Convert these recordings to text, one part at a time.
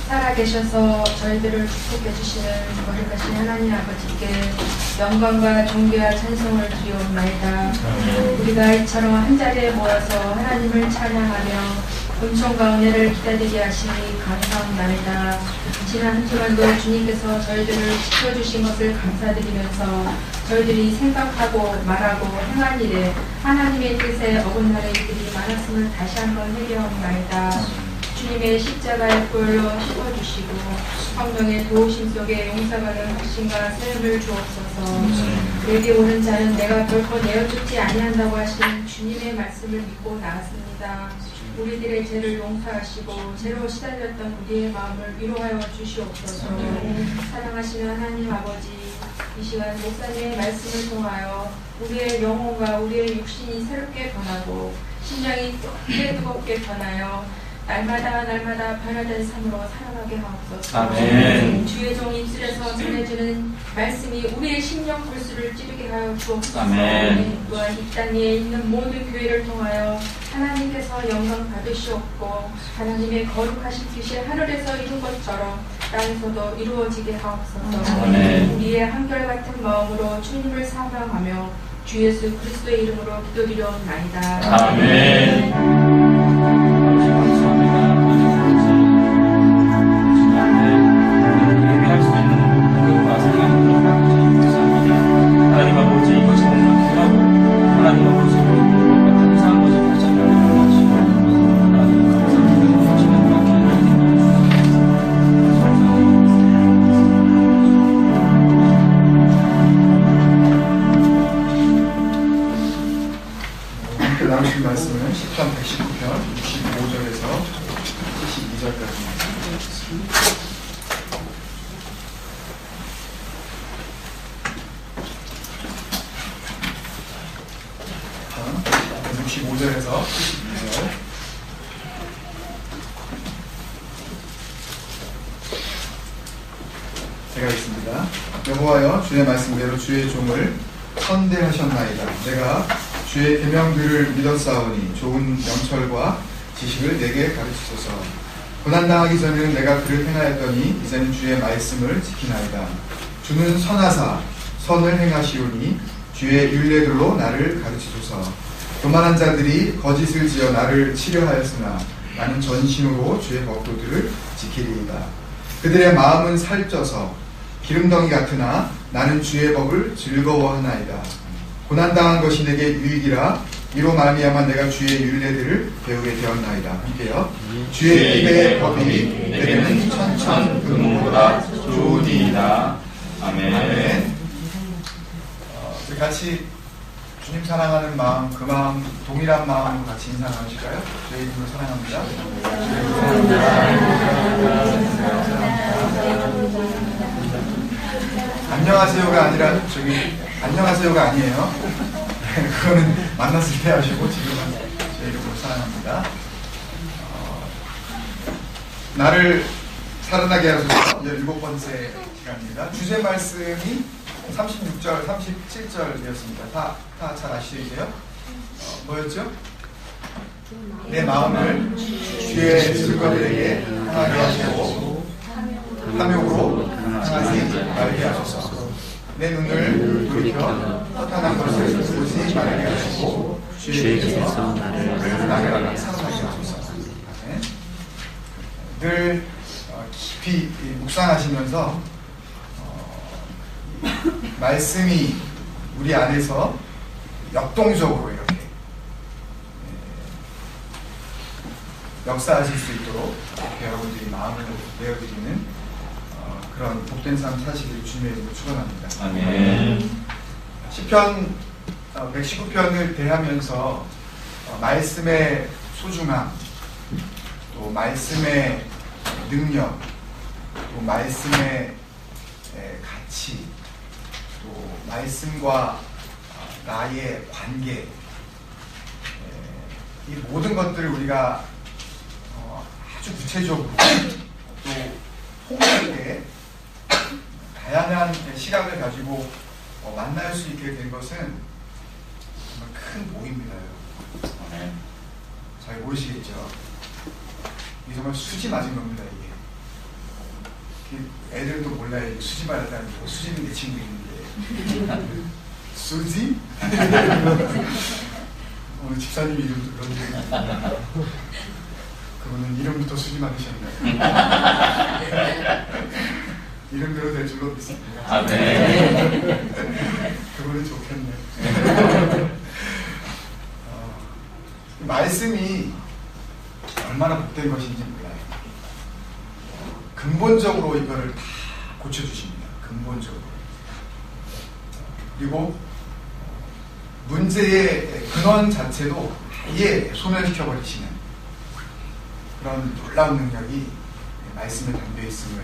살아계셔서 저희들을 축복해 주시는 거룩하신 하나님 아버지께 영광과 존귀와 찬송을 드리옵나이다. 우리가 이처럼 한자리에 모여서 하나님을 찬양하며 은총과 은혜를 기다리게 하시니 감사합니다. 지난 한 주간도 주님께서 저희들을 지켜주신 것을 감사드리면서 저희들이 생각하고 말하고 행한 일에 하나님의 뜻에 어긋나는 일들이 많았음을 다시 한번 회개하옵나이다. 주님의 십자가의 보혈로 씻어주시고 성령의 도우심 속에 용서가는 확신과 세움을 주옵소서. 내게 오는 자는 내가 결코 내어 쫓지 아니한다고 하신 주님의 말씀을 믿고 나갔습니다. 우리들의 죄를 용서하시고 죄로 시달렸던 우리의 마음을 위로하여 주시옵소서. 사랑하시는 하나님 아버지, 이 시간 목사님의 말씀을 통하여 우리의 영혼과 우리의 육신이 새롭게 변하고 심장이 뜨겁게 변하여 날마다 변화된 삶으로 살아가게 하옵소서. 아멘. 주의 종 입술에서 전해주는 말씀이 우리의 심령 불수를 찌르게 하여 주옵소서. 아멘. 또한 이 땅에 있는 모든 교회를 통하여 하나님께서 영광 받으시옵고 하나님의 거룩하신 뜻이 하늘에서 이룬 것처럼 땅에서도 이루어지게 하옵소서. 아멘. 우리의 한결같은 마음으로 주님을 사랑하며 주 예수 그리스도의 이름으로 기도드리옵나이다. 아멘. 나누신 말씀은 시편 119편 65절에서 72절까지입니다. 자, 65절에서 72절. 제가 읽습니다. 여호와여, 주의 말씀대로 주의 종을 선대하셨나이다. 내가 주의 계명들을 믿었사오니 좋은 명철과 지식을 내게 가르치소서. 고난당하기 전에는 내가 그를 행하였더니 이제는 주의 말씀을 지키나이다. 주는 선하사 선을 행하시오니 주의 율례들로 나를 가르치소서. 교만한 자들이 거짓을 지어 나를 치려하였으나 나는 전심으로 주의 법도들을 지키리이다. 그들의 마음은 살쪄서 기름덩이 같으나 나는 주의 법을 즐거워하나이다. 고난당한 것이 내게 유익이라 이로 말미암아 내가 주의 율례들을 배우게 되었나이다. 함께요. 주의 입의 법이 내게는 천천 금보다 좋으니이다. 아멘. 아멘. 우리 같이 주님 사랑하는 마음, 그 마음 동일한 마음으로 같이 인사 나누실까요? 주의 이름을 사랑합니다. 안녕하세요가 아니라 안녕하세요가 아니에요. 그거는 만났을 때 하시고 지금은 제 이름으로 사랑합니다. 나를 살아나게 하소서 17번째 시간입니다. 주제 말씀이 36절, 37절이었습니다. 다 잘 아시죠? 뭐였죠? 내 마음을 주의 슬퍼들에게 향하게 하시고 탐욕으로 향하지 말게 하소서. 내 눈을 돌이켜 허탄한 것을 보지 말게 하시고 주께서 나를 사랑하게 하소서. 늘 깊이 묵상하시면서 말씀이 우리 안에서 역동적으로 이렇게 역사하실 수 있도록 이렇게 여러분들이 마음을 내어드리는 그런 복된 삶 사시기를 주님의 이름으로 축원합니다. 아멘. 시편 119편을 대하면서 말씀의 소중함, 또 말씀의 능력, 또 말씀의 가치, 또 말씀과 나의 관계, 이 모든 것들을 우리가 아주 구체적으로 또 폭넓게 다양한 시각을 가지고 만날 수 있게 된 것은 정말 큰 복입니다. 잘 모르시겠죠? 이게 정말 수지 맞은 겁니다. 이게 애들도 몰라요. 수지 받았다는 거. 수지는 내 친구 있는데. 수지? 오늘 집사님 이름도 그런데. 그분은 이름부터 수지 받으셨나요? 이름대로 될 줄로 믿습니다. 아, 네. 그분은 좋겠네요. 말씀이 얼마나 복된 것인지 몰라요. 근본적으로 이거를 다 고쳐주십니다. 근본적으로. 그리고 문제의 근원 자체도 아예 소멸시켜버리시는 그런 놀라운 능력이 말씀에 담겨 있음을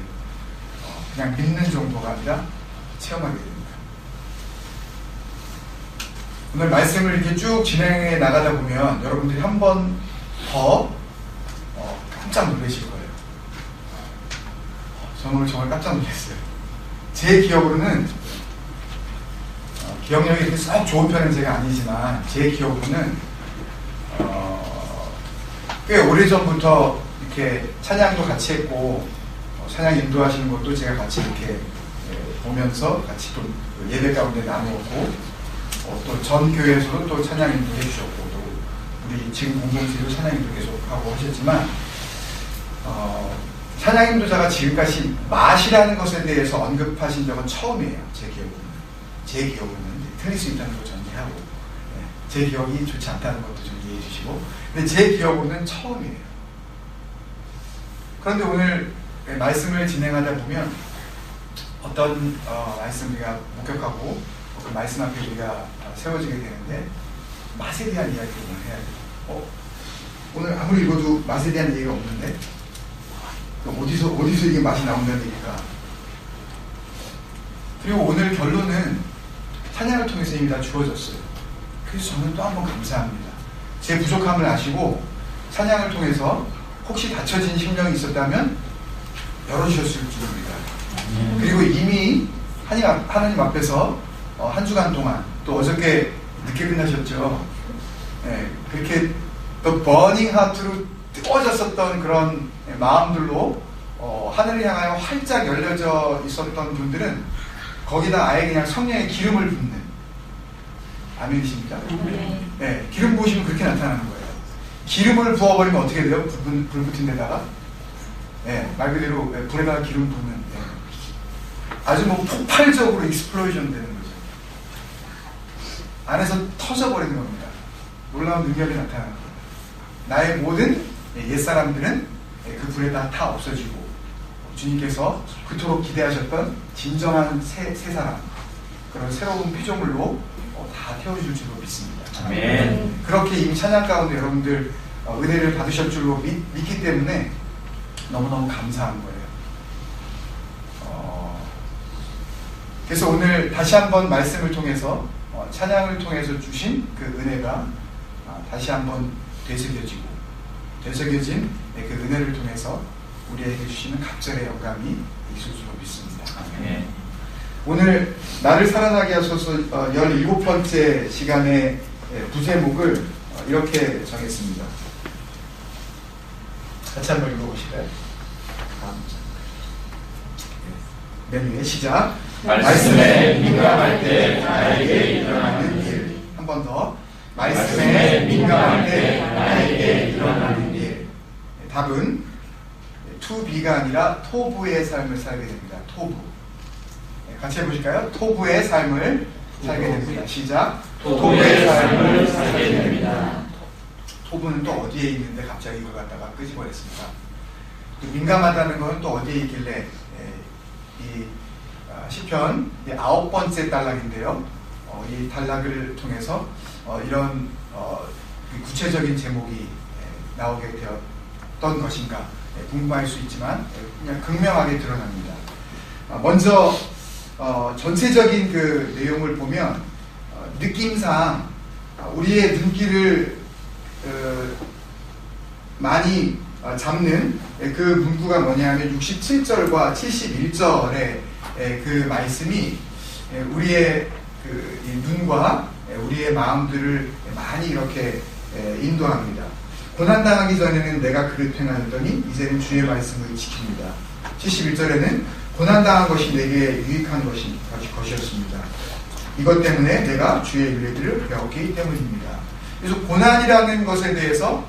그냥 믿는 정도가 아니라 체험하게 됩니다. 오늘 말씀을 이렇게 쭉 진행해 나가다 보면 여러분들이 한 번 더 깜짝 놀라실 거예요. 저는 오늘 정말 깜짝 놀랐어요. 제 기억으로는 기억력이 이렇게 썩 좋은 편은 제가 아니지만 제 기억으로는 꽤 오래전부터 이렇게 찬양도 같이 했고 찬양 인도하시는 것도 제가 같이 이렇게 보면서 같이 또 예배 가운데 나누었고 또 전 교회에서도 또 찬양 인도해 주셨고 또 우리 지금 공동체도 찬양 인도 계속 하고 하셨지만 찬양 인도자가 지금까지 맛이라는 것에 대해서 언급하신 적은 처음이에요. 제 기억으로는 틀릴 수 있다는 걸 전제하고 제 기억이 좋지 않다는 것도 좀 이해해 주시고 근데 제 기억으로는 처음이에요. 그런데 오늘 말씀을 진행하다 보면 어떤 말씀 우리가 목격하고 그 말씀 앞에 우리가 세워지게 되는데 맛에 대한 이야기를 오늘 해야 돼요. 오늘 아무리 읽어도 맛에 대한 얘기가 없는데 어디서 이게 맛이 나온다는 얘기가. 그리고 오늘 결론은 찬양을 통해서 이미 다 주어졌어요. 그래서 저는 또 한 번 감사합니다. 제 부족함을 아시고 찬양을 통해서 혹시 닫혀진 심령이 있었다면 열어주셨을 줄입니다. 그리고 이미 하나님 앞에서 한 주간 동안 또 어저께 늦게 끝나셨죠. 그렇게 또 버닝 하트로 뜨거워졌었던 그런 마음들로 하늘을 향하여 활짝 열려져 있었던 분들은 거기다 아예 그냥 성령의 기름을 붓는 아멘이십니까? 네, 기름 부으시면 그렇게 나타나는 거예요. 기름을 부어버리면 어떻게 돼요? 불 붙은 데다가 말 그대로 불에다가 기름 부으면 아주 뭐 폭발적으로 익스플로이션 되는 거죠. 안에서 터져버리는 겁니다. 놀라운 능력이 나타나는 겁니다. 나의 모든 옛사람들은 그 불에다 다 없어지고 주님께서 그토록 기대하셨던 진정한 새 사람 그런 새로운 피조물로 다 태워줄 줄로 믿습니다. 아멘. 그렇게 이미 찬양 가운데 여러분들 은혜를 받으실 줄로 믿기 때문에 너무너무 감사한 거예요. 그래서 오늘 다시 한번 말씀을 통해서 찬양을 통해서 주신 그 은혜가 다시 한번 되새겨진 그 은혜를 통해서 우리에게 주시는 갑절의 영감이 있을 줄로 믿습니다. 아멘. 오늘 나를 살아나게 하소서 17번째 시간의 부제목을 이렇게 정했습니다. 같이 한번 읽어보실까요? 맨 위에 시작. 말씀에 민감할 때 나에게 일어나는 일. 한 번 더. 말씀에 민감할 때 나에게 일어나는 일. 답은 투비가 아니라 토부의 삶을 살게 됩니다. 토부. 같이 해보실까요? 토부의 삶을 살게 됩니다. 시작. 토부의 삶을 살게 됩니다. 토부는 또 어디에 있는데 갑자기 이걸 갖다가 끄집어냈습니까? 민감하다는 것은 또 어디에 있길래 이 시편 9번째 단락인데요. 이 단락을 통해서 이런 구체적인 제목이 나오게 되었던 것인가 궁금할 수 있지만 그냥 극명하게 드러납니다. 먼저 전체적인 그 내용을 보면 느낌상 우리의 눈길을 많이 잡는 그 문구가 뭐냐면 67절과 71절의 그 말씀이 우리의 이 눈과 우리의 마음들을 많이 이렇게 인도합니다. 고난당하기 전에는 내가 그릇 행하였더니 이제는 주의 말씀을 지킵니다. 71절에는 고난당한 것이 내게 유익한 것이었습니다. 이것 때문에 내가 주의 윤례들을 배웠기 때문입니다. 그래서 고난이라는 것에 대해서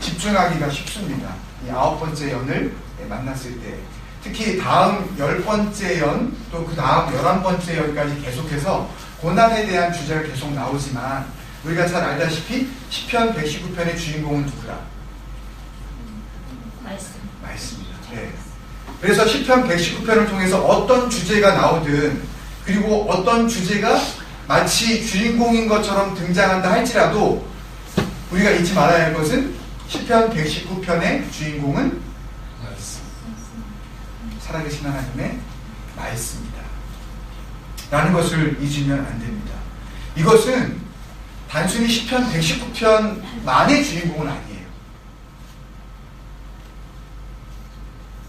집중하기가 쉽습니다. 이 9번째 연을 만났을 때, 특히 다음 10번째 연, 또 그 다음 11번째 연까지 계속해서 고난에 대한 주제가 계속 나오지만, 우리가 잘 알다시피 시편 119편의 주인공은 누구라? 말씀입니다. 네. 그래서 시편 119편을 통해서 어떤 주제가 나오든, 그리고 어떤 주제가 마치 주인공인 것처럼 등장한다 할지라도 우리가 잊지 말아야 할 것은 시편 119편의 주인공은 살아계신 하나님의 말씀입니다. 라는 것을 잊으면 안 됩니다. 이것은 단순히 시편 119편만의 주인공은 아니에요.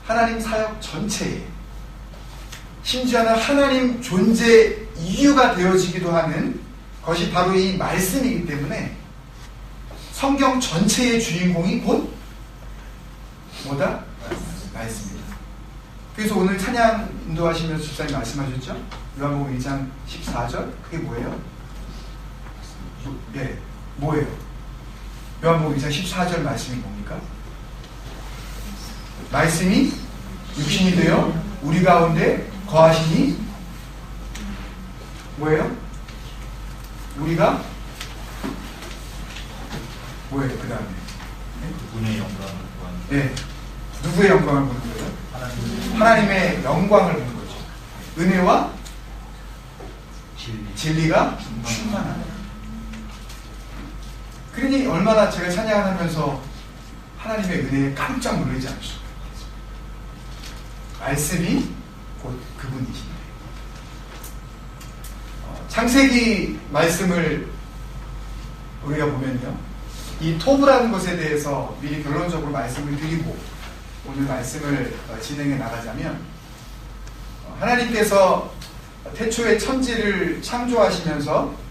하나님 사역 전체에, 심지어는 하나님 존재 이유가 되어지기도 하는 것이 바로 이 말씀이기 때문에 성경 전체의 주인공이 곧 뭐다? 말씀입니다. 그래서 오늘 찬양 인도하시면서 집사님 말씀하셨죠? 요한복음 1장 14절, 그게 뭐예요? 예, 뭐예요? 요한복음 1장 14절 말씀이 뭡니까? 말씀이 육신이 되어 우리 가운데 거하시니 뭐예요? 우리가 뭐예요? 그 다음에 그분의 영광을 보는. 네, 누구의 영광을 보는 거예요? 하나님의 영광을 보는 거죠. 은혜와 진리가 충만하다. 그러니 얼마나 제가 찬양하면서 하나님의 은혜에 깜짝 놀라지 않을 수가 있겠어요. 말씀이 곧 그분이신데, 창세기 말씀을 우리가 보면요, 이 토브라는 것에 대해서 미리 결론적으로 말씀을 드리고 오늘 말씀을 진행해 나가자면, 하나님께서 태초에 천지를 창조하시면서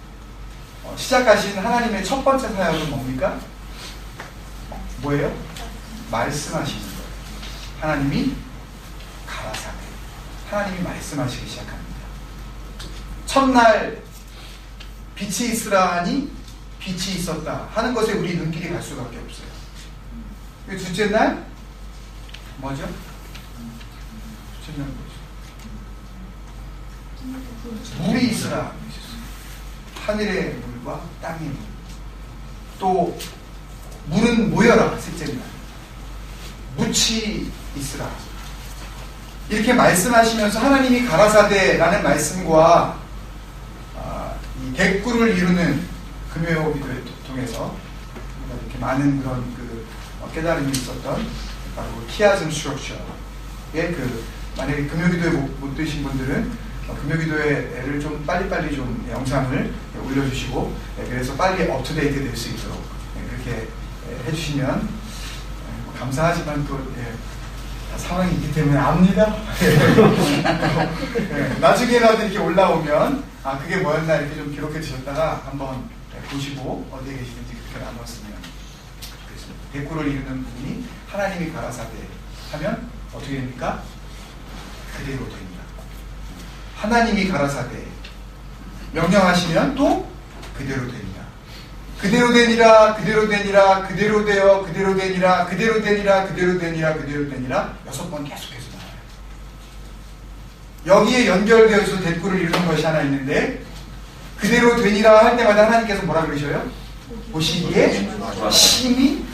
시작하신 하나님의 첫 번째 사역은 뭡니까? 뭐예요? 말씀하시는 거예요. 하나님이 가라사대, 하나님이 말씀하시기 시작합니다. 첫날 빛이 있으라 하니 빛이 있었다 하는 것에 우리 눈길이 갈 수밖에 없어요. 둘째 날 뭐죠? 둘째 날 뭐죠? 물이 있으라, 하늘의 물과 땅의 물. 또 물은 모여라, 셋째 날 묻이 있으라. 이렇게 말씀하시면서 하나님이 가라사대라는 말씀과 이 대꾸를 이루는 금요기도를 통해서 이렇게 많은 그런 깨달음이 있었던 바로 키아즘 스트럭처의 만약에 금요기도에 못 드신 분들은 금요기도회를 좀 빨리빨리 좀 영상을 올려주시고, 그래서 빨리 업투데이트 될 수 있도록 그렇게 해주시면 감사하지만 또 상황이 있기 때문에 압니다. 나중에라도 이렇게 올라오면 그게 뭐였나 이렇게 좀 기록해 주셨다가 한번 보시고 어디에 계시는지 그렇게 나눴으면 좋겠습니다. 대꾸를 이루는 분이 하나님이 가라사대 하면 어떻게 됩니까? 그대로 됩니다. 하나님이 가라사대 명령하시면 또 그대로 됩니다. 그대로 되니라, 그대로 되니라, 그대로 되어, 그대로 되니라, 그대로 되니라, 그대로 되니라, 그대로 되니라 6번 계속해서 나와요. 여기에 연결되어서 대꾸를 이루는 것이 하나 있는데, 그대로 되니라 할 때마다 하나님께서 뭐라 그러셔요? 보시기에 심히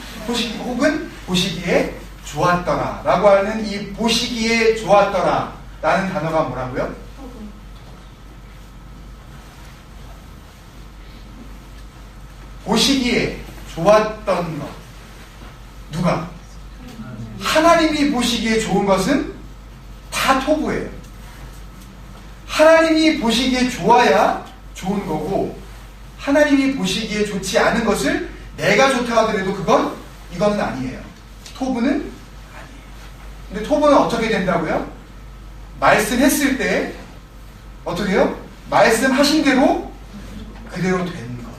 혹은 보시기에 좋았더라 라고 하는 이 보시기에 좋았더라 라는 단어가 뭐라고요? 보시기에 좋았던 것. 누가? 하나님이 보시기에 좋은 것은 다 토부예요. 하나님이 보시기에 좋아야 좋은 거고, 하나님이 보시기에 좋지 않은 것을 내가 좋다 하더라도 이거는 아니에요. 토부는 아니에요. 근데 토부는 어떻게 된다고요? 말씀했을 때 어떻게 해요? 말씀하신 대로 그대로 되는 것.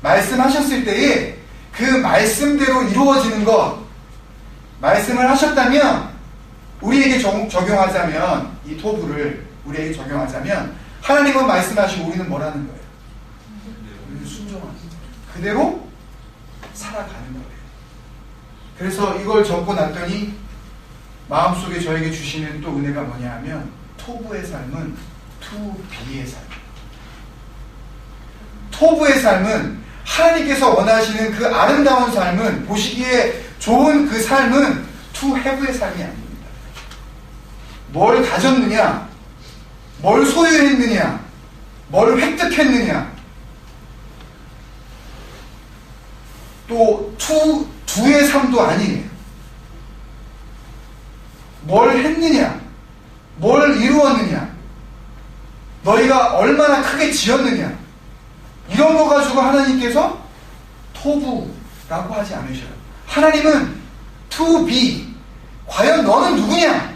말씀하셨을 때에 그 말씀대로 이루어지는 것, 말씀을 하셨다면 우리에게 적용하자면, 이 토부를 우리에게 적용하자면 하나님은 말씀하시고 우리는 뭐라는 거예요? 우리는 순종하는 거예요. 그대로 살아가는 거예요. 그래서 이걸 적고 났더니 마음속에 저에게 주시는 또 은혜가 뭐냐 하면, 토부의 삶은 투비의 삶. 토부의 삶은 하나님께서 원하시는 그 아름다운 삶은, 보시기에 좋은 그 삶은 투해부의 삶이 아닙니다. 뭘 가졌느냐, 뭘 소유했느냐, 뭘 획득했느냐, 또 두의 삶도 아니에요. 뭘 했느냐, 뭘 이루었느냐, 너희가 얼마나 크게 지었느냐, 이런 거 가지고 하나님께서 토부라고 하지 않으셔요. 하나님은 to be, 과연 너는 누구냐?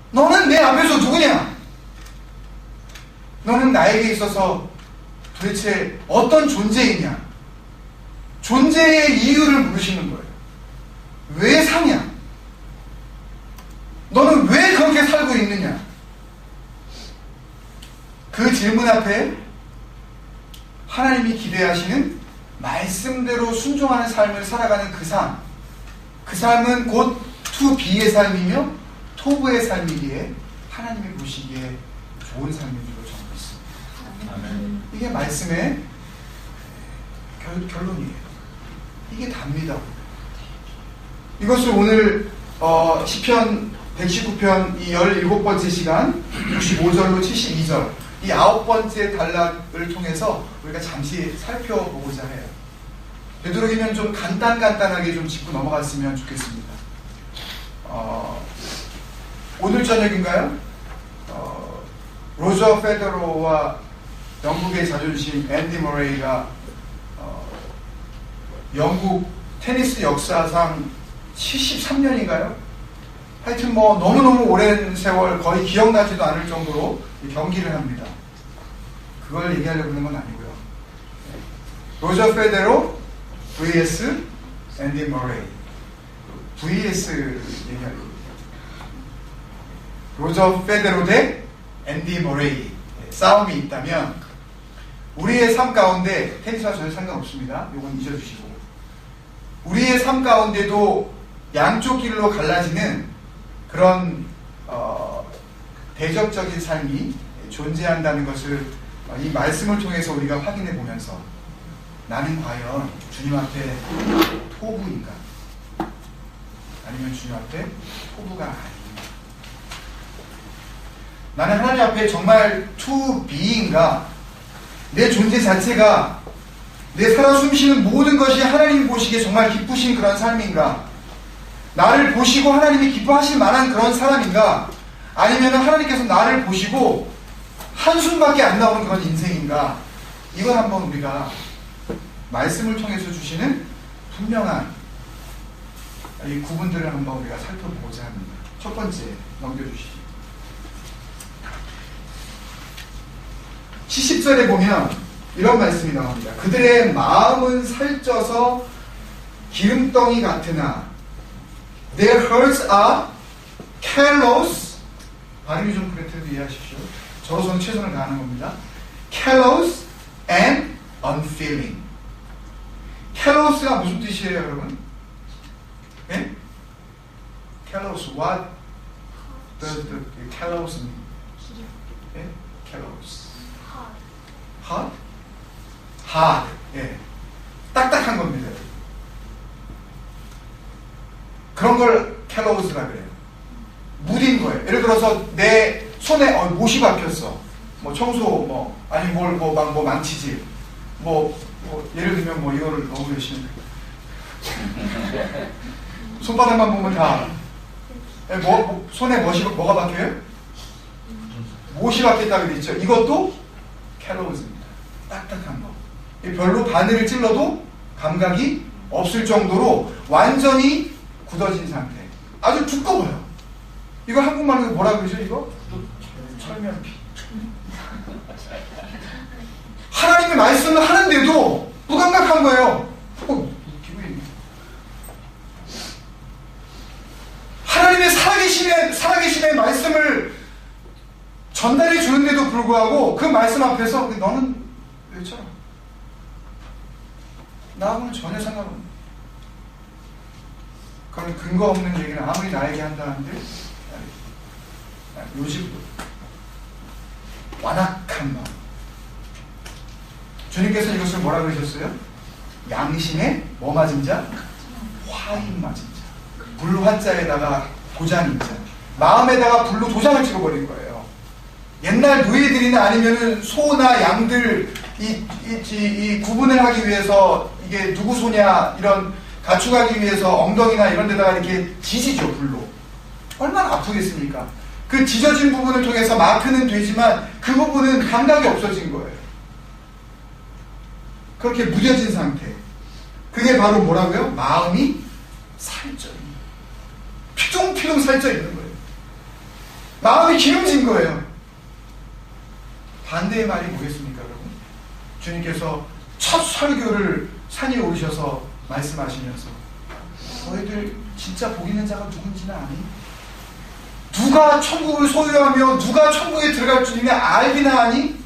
너는 내 앞에서 누구냐? 너는 나에게 있어서 도대체 어떤 존재이냐? 존재의 이유를 물으시는 거예요. 왜 사냐? 너는 왜 그렇게 살고 있느냐? 그 질문 앞에 하나님이 기대하시는 말씀대로 순종하는 삶을 살아가는 그 삶, 그 삶은 곧 투비의 삶이며 토부의 삶이기에 하나님이 보시기에 좋은 삶인 줄로 저는 믿습니다. 아멘. 이게 말씀의 결론이에요. 이게 답니다. 이것을 오늘 시편 119편 이 17번째 시간 65절로 72절 이 9번째 단락을 통해서 우리가 잠시 살펴보고자 해요. 되도록이면 좀 간단하게 좀 짚고 넘어갔으면 좋겠습니다. 오늘 저녁인가요? 로저 페더러와 영국의 자존심 앤디 머레이가 영국 테니스 역사상 73년인가요? 하여튼 뭐 너무너무 오랜 세월, 거의 기억나지도 않을 정도로 경기를 합니다. 그걸 얘기하려고 하는 건 아니고요. 로저 페데로 vs 앤디 머레이, vs 얘기하려고 합니다. 로저 페데로 대 앤디 머레이 싸움이 있다면 우리의 삶 가운데, 테니스와 전혀 상관없습니다. 이건 잊어주시고, 우리의 삶 가운데도 양쪽 길로 갈라지는 그런 대적적인 삶이 존재한다는 것을 이 말씀을 통해서 우리가 확인해 보면서, 나는 과연 주님 앞에 토부인가, 아니면 주님 앞에 토부가 아닌가, 나는 하나님 앞에 정말 to be인가, 내 존재 자체가, 내 살아 숨쉬는 모든 것이 하나님이 보시기에 정말 기쁘신 그런 삶인가, 나를 보시고 하나님이 기뻐하실 만한 그런 사람인가, 아니면 하나님께서 나를 보시고 한숨밖에 안 나오는 그런 인생인가, 이걸 한번 우리가 말씀을 통해서 주시는 분명한 이 구분들을 한번 우리가 살펴보고자 합니다. 첫 번째 넘겨주시죠. 70절에 보면 이런 말씀이 나옵니다. 그들의 마음은 살쪄서 기름덩이 같으나 their hearts are callous, 발음이 좀 그렇다도 이해하십시오. 저로서는 최선을 다하는 겁니다. callous and unfeeling. callous가 무슨 뜻이에요, 여러분? 네? callous, what does the callous mean? 네? callous. hard? hard. 예. 딱딱한 겁니다. 그런 걸 callous라 그래요. 무딘 거예요. 예를 들어서 내 손에 못이 박혔어. 뭐 청소, 아니 망치질. 예를 들면 이거를 너무 열심히. 손바닥만 보면 다. 손에 뭐가 박혀요? 못이 박혔다고 되어 있죠. 이것도 callous입니다. 딱딱한 거. 별로 바늘을 찔러도 감각이 없을 정도로 완전히 굳어진 상태. 아주 두꺼워요. 이거 한국말로 뭐라 그러죠? 이거? 철면피. 하나님의 말씀을 하는데도 무감각한 거예요. 웃기고 있네. 하나님의 살아계심의 말씀을 전달해 주는데도 불구하고 그 말씀 앞에서 너는 외쳐라. 나하고는 전혀 상관없는. 그런 근거 없는 얘기는 아무리 나에게 한다는데 요식도 완악한 마음. 주님께서 이것을 뭐라 그러셨어요? 양심에 뭐 맞은 자? 화인 맞은 자. 불화자에다가 도장인 자. 마음에다가 불로 도장을 찍어버린 거예요. 옛날 노예들이나 아니면은 소나 양들 이 구분을 하기 위해서 이게 누구 소냐 이런 가축하기 위해서 엉덩이나 이런 데다가 이렇게 지지죠, 불로. 얼마나 아프겠습니까? 그 지져진 부분을 통해서 마크는 되지만 그 부분은 감각이 없어진 거예요. 그렇게 무뎌진 상태. 그게 바로 뭐라고요? 마음이 살쪄 있는, 피둥피둥 살쪄 있는 거예요. 마음이 기름진 거예요. 반대의 말이 뭐겠습니까, 여러분? 주님께서 첫 설교를 산에 오르셔서 말씀하시면서 너희들 진짜 복 있는 자가 누군지는 아니? 누가 천국을 소유하며 누가 천국에 들어갈 줄이냐 알기나 하니?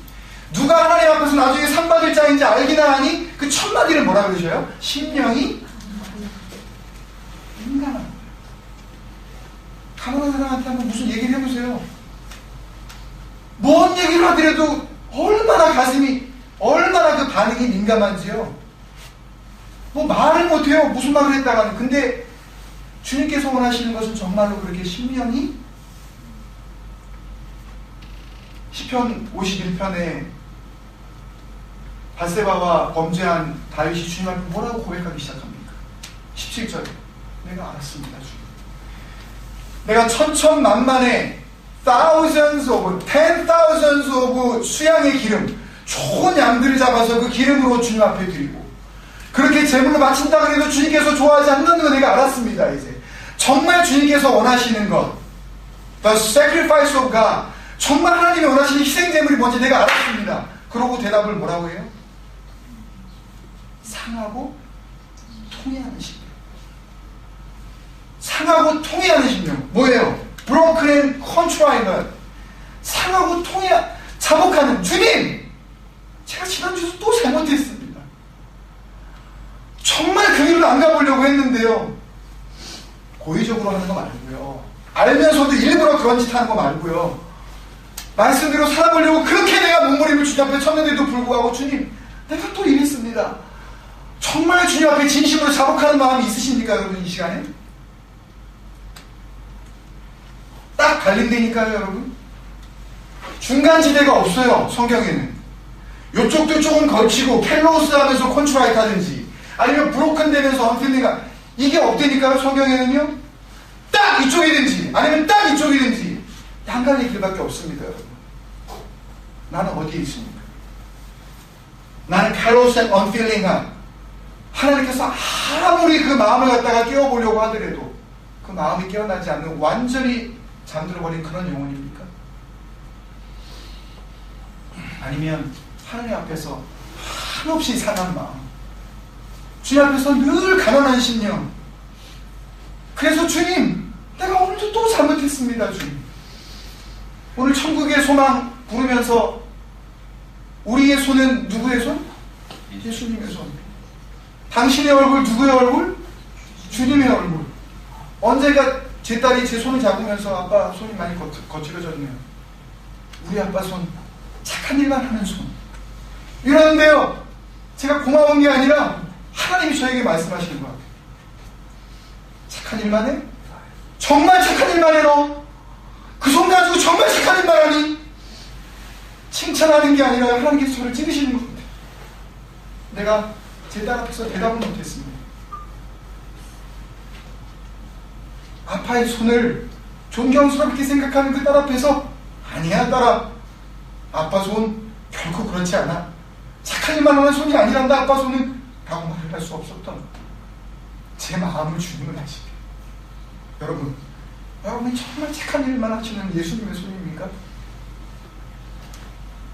누가 하나님 앞에서 나중에 상 받을 자인지 알기나 하니? 그 첫 마디를 뭐라 그러셔요? 심령이 인간한 거예요. 가난한 사람한테 한번 무슨 얘기를 해보세요. 뭔 얘기를 하더라도 얼마나 가슴이, 얼마나 그 반응이 민감한지요. 뭐 말을 못해요. 무슨 말을 했다가는. 근데 주님께서 원하시는 것은 정말로 그렇게 심령이, 시편 51편에 바세바와 범죄한 다윗이 주님 앞에 뭐라고 고백하기 시작합니까? 17절에 내가 알았습니다, 주님. 내가 천천만만에 thousands of, 10,000s of 수양의 기름, 좋은 양들을 잡아서 그 기름으로 주님 앞에 드리고 그렇게 제물로 바친다 그래도 주님께서 좋아하지 않는 거 내가 알았습니다. 이제 정말 주님께서 원하시는 것, the sacrifice of God, 정말 하나님이 원하시는 희생 제물이 뭔지 내가 알았습니다. 그러고 대답을 뭐라고 해요? 상하고 통회하는 심령. 상하고 통회하는 심령. 뭐예요? broken and contrite. 상하고 자복하는. 주님! 제가 지난주에도 또 잘못했습니다. 정말 그 길로 안 가보려고 했는데요. 고의적으로 하는 거 말고요. 알면서도 일부러 그런 짓 하는 거 말고요. 말씀대로 살아보려고 그렇게 내가 몸부림을 주님 앞에 쳤는데도 불구하고 주님, 내가 또 이랬습니다. 정말 주님 앞에 진심으로 자복하는 마음이 있으십니까, 여러분, 이 시간에? 딱 갈린다니까요, 여러분. 중간지대가 없어요, 성경에는. 요쪽도 조금 걸치고 켈로스 하면서 컨트라이트 하든지 아니면 브로큰 되면서 언필링가, 이게 없다니까요, 성경에는요. 딱 이쪽이든지 아니면 딱 이쪽이든지 양갈래 길밖에 없습니다, 여러분. 나는 어디에 있습니까? 나는 켈로스 앤 언필링한, 하나님께서 아무리 그 마음을 갖다가 깨워보려고 하더라도 그 마음이 깨어나지 않는 완전히 잠들어버린 그런 영혼입니까? 아니면 하나님 앞에서 한없이 상한 마음, 주님 앞에서 늘 가난한 심령, 그래서 주님, 내가 오늘도 또 잘못했습니다, 주님. 오늘 천국의 소망 부르면서 우리의 손은 누구의 손? 예수님의 손. 당신의 얼굴 누구의 얼굴? 주님의 얼굴. 언제가 제 딸이 제 손을 잡으면서 아빠 손이 많이 거칠어졌네요. 우리 아빠 손, 착한 일만 하는 손. 이러는데요, 제가 고마운 게 아니라 하나님이 저에게 말씀하시는 것 같아요. 착한 일만 해? 정말 착한 일만 해, 너? 그 손 가지고 정말 착한 일만 하니? 칭찬하는 게 아니라 하나님께서 저를 찌르시는 것 같아요. 내가 제 딸 앞에서 대답을 못했습니다. 아빠의 손을 존경스럽게 생각하는 그 딸 앞에서, 아니야 딸아, 아빠 손 결코 그렇지 않아, 착한 일만 하는 손이 아니란다 아빠 손은, 라고 말을 할 수 없었던 제 마음을 주님은 아시게. 여러분이 정말 착한 일만 하시는 예수님의 손입니까?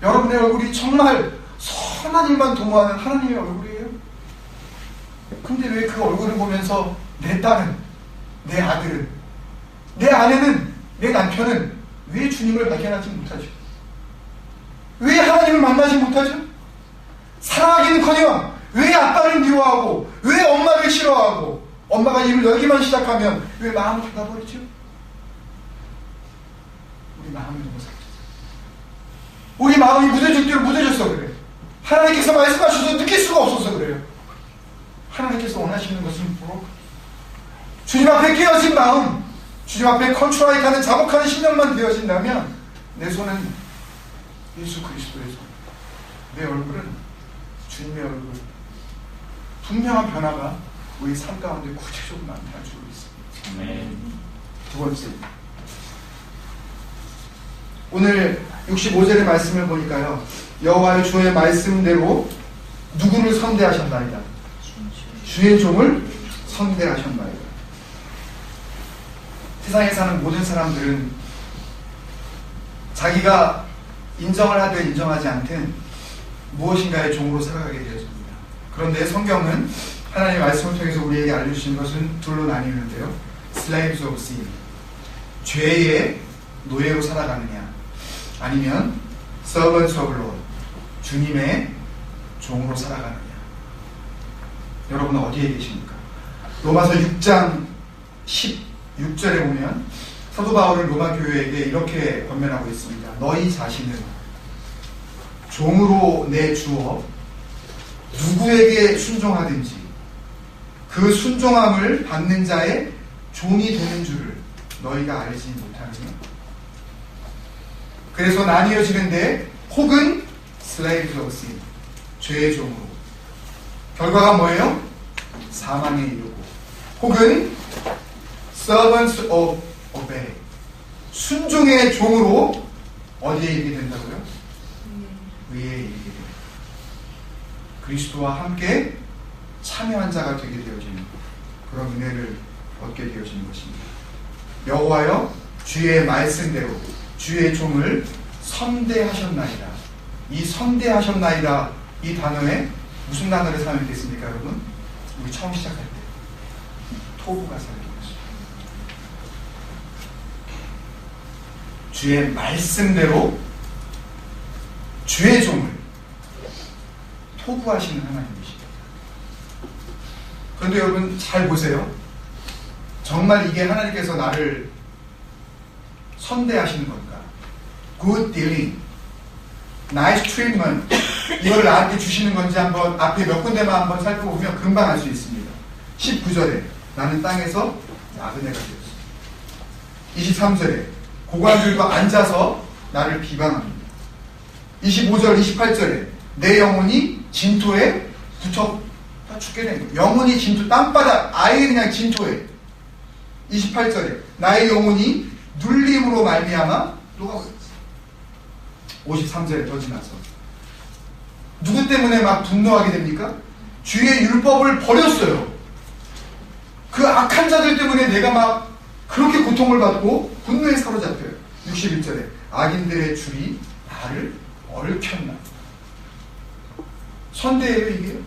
여러분의 얼굴이 정말 선한 일만 도모하는 하나님의 얼굴이에요? 근데 왜 그 얼굴을 보면서 내 딸은, 내 아들은, 내 아내는, 내 남편은 왜 주님을 발견하지 못하죠? 왜 하나님을 만나지 못하죠? 사랑하기는커녕 왜 아빠를 미워하고, 왜 엄마를 싫어하고, 엄마가 입을 열기만 시작하면 왜 마음을 닫아버리죠? 우리 마음이 너무 상처. 우리 마음이 무뎌질 대로 무뎌졌어 그래. 하나님께서 말씀하셔서 느낄 수가 없어서 그래요. 하나님께서 원하시는 것은 바로 주님 앞에 깨어진 마음, 주님 앞에 컨트라이트하는 자복하는 심령만 되어진다면 내 손은 예수 그리스도의 손, 내 얼굴은 주님의 얼굴, 분명한 변화가 우리 삶 가운데 구체적으로 나타나주고 있습니다. 아멘. 두 번째, 오늘 65절의 말씀을 보니까요, 여호와의 주의 말씀대로 누구를 선대하셨나이다? 주의 종을 선대하셨나이다. 세상에 사는 모든 사람들은 자기가 인정을 하든 인정하지 않든 무엇인가의 종으로 살아가게 되어집니다. 그런데 성경은 하나님의 말씀을 통해서 우리에게 알려주신 것은 둘로 나뉘는데요. Slaves of sin, 죄의 노예로 살아가느냐, 아니면 Servants of Lord, 주님의 종으로 살아가느냐. 여러분은 어디에 계십니까? 로마서 6장 16절에 보면 사도 바울은 로마 교회에게 이렇게 권면하고 있습니다. 너희 자신을 종으로 내주어 누구에게 순종하든지 그 순종함을 받는 자의 종이 되는 줄을 너희가 알지 못하느냐. 그래서 나뉘어지는데 혹은 slaves of sin, 죄의 종으로, 결과가 뭐예요? 사망에 이르고, 혹은 servants of obey, 순종의 종으로 어디에 이르게 된다고요? 위에 이르게 됩니다. 그리스도와 함께 참여한 자가 되게 되어지는 그런 은혜를 얻게 되어지는 것입니다. 여호와여 주의 말씀대로 주의 종을 선대하셨나이다. 이 선대하셨나이다, 이 단어에 무슨 단어를 사용했겠습니까, 여러분? 우리 처음 시작할 때 토부가 사용했습니다. 주의 말씀대로 주의 종을 토부하시는 하나님이십니다. 그런데 여러분 잘 보세요. 정말 이게 하나님께서 나를 선대하시는 건가? Good dealing, nice treatment, 이걸 나한테 주시는 건지 한번 앞에 몇 군데만 한번 살펴보면 금방 알 수 있습니다. 19절에 나는 땅에서 나그네가 되었습니다. 23절에 고관들과 앉아서 나를 비방합니다. 25절, 28절에 내 영혼이 진토에 붙어 죽게 된 거예요. 영혼이 진토, 땅바닥 아예 그냥 진토에. 28절에 나의 영혼이 눌림으로 말미암아 녹아버렸어요. 53절에 더 지나서 누구 때문에 막 분노하게 됩니까? 주의 율법을 버렸어요. 그 악한 자들 때문에 내가 막 그렇게 고통을 받고 분노에 사로잡혀요. 61절에 악인들의 줄이 나를 얽혔나. 선대예요, 이게요?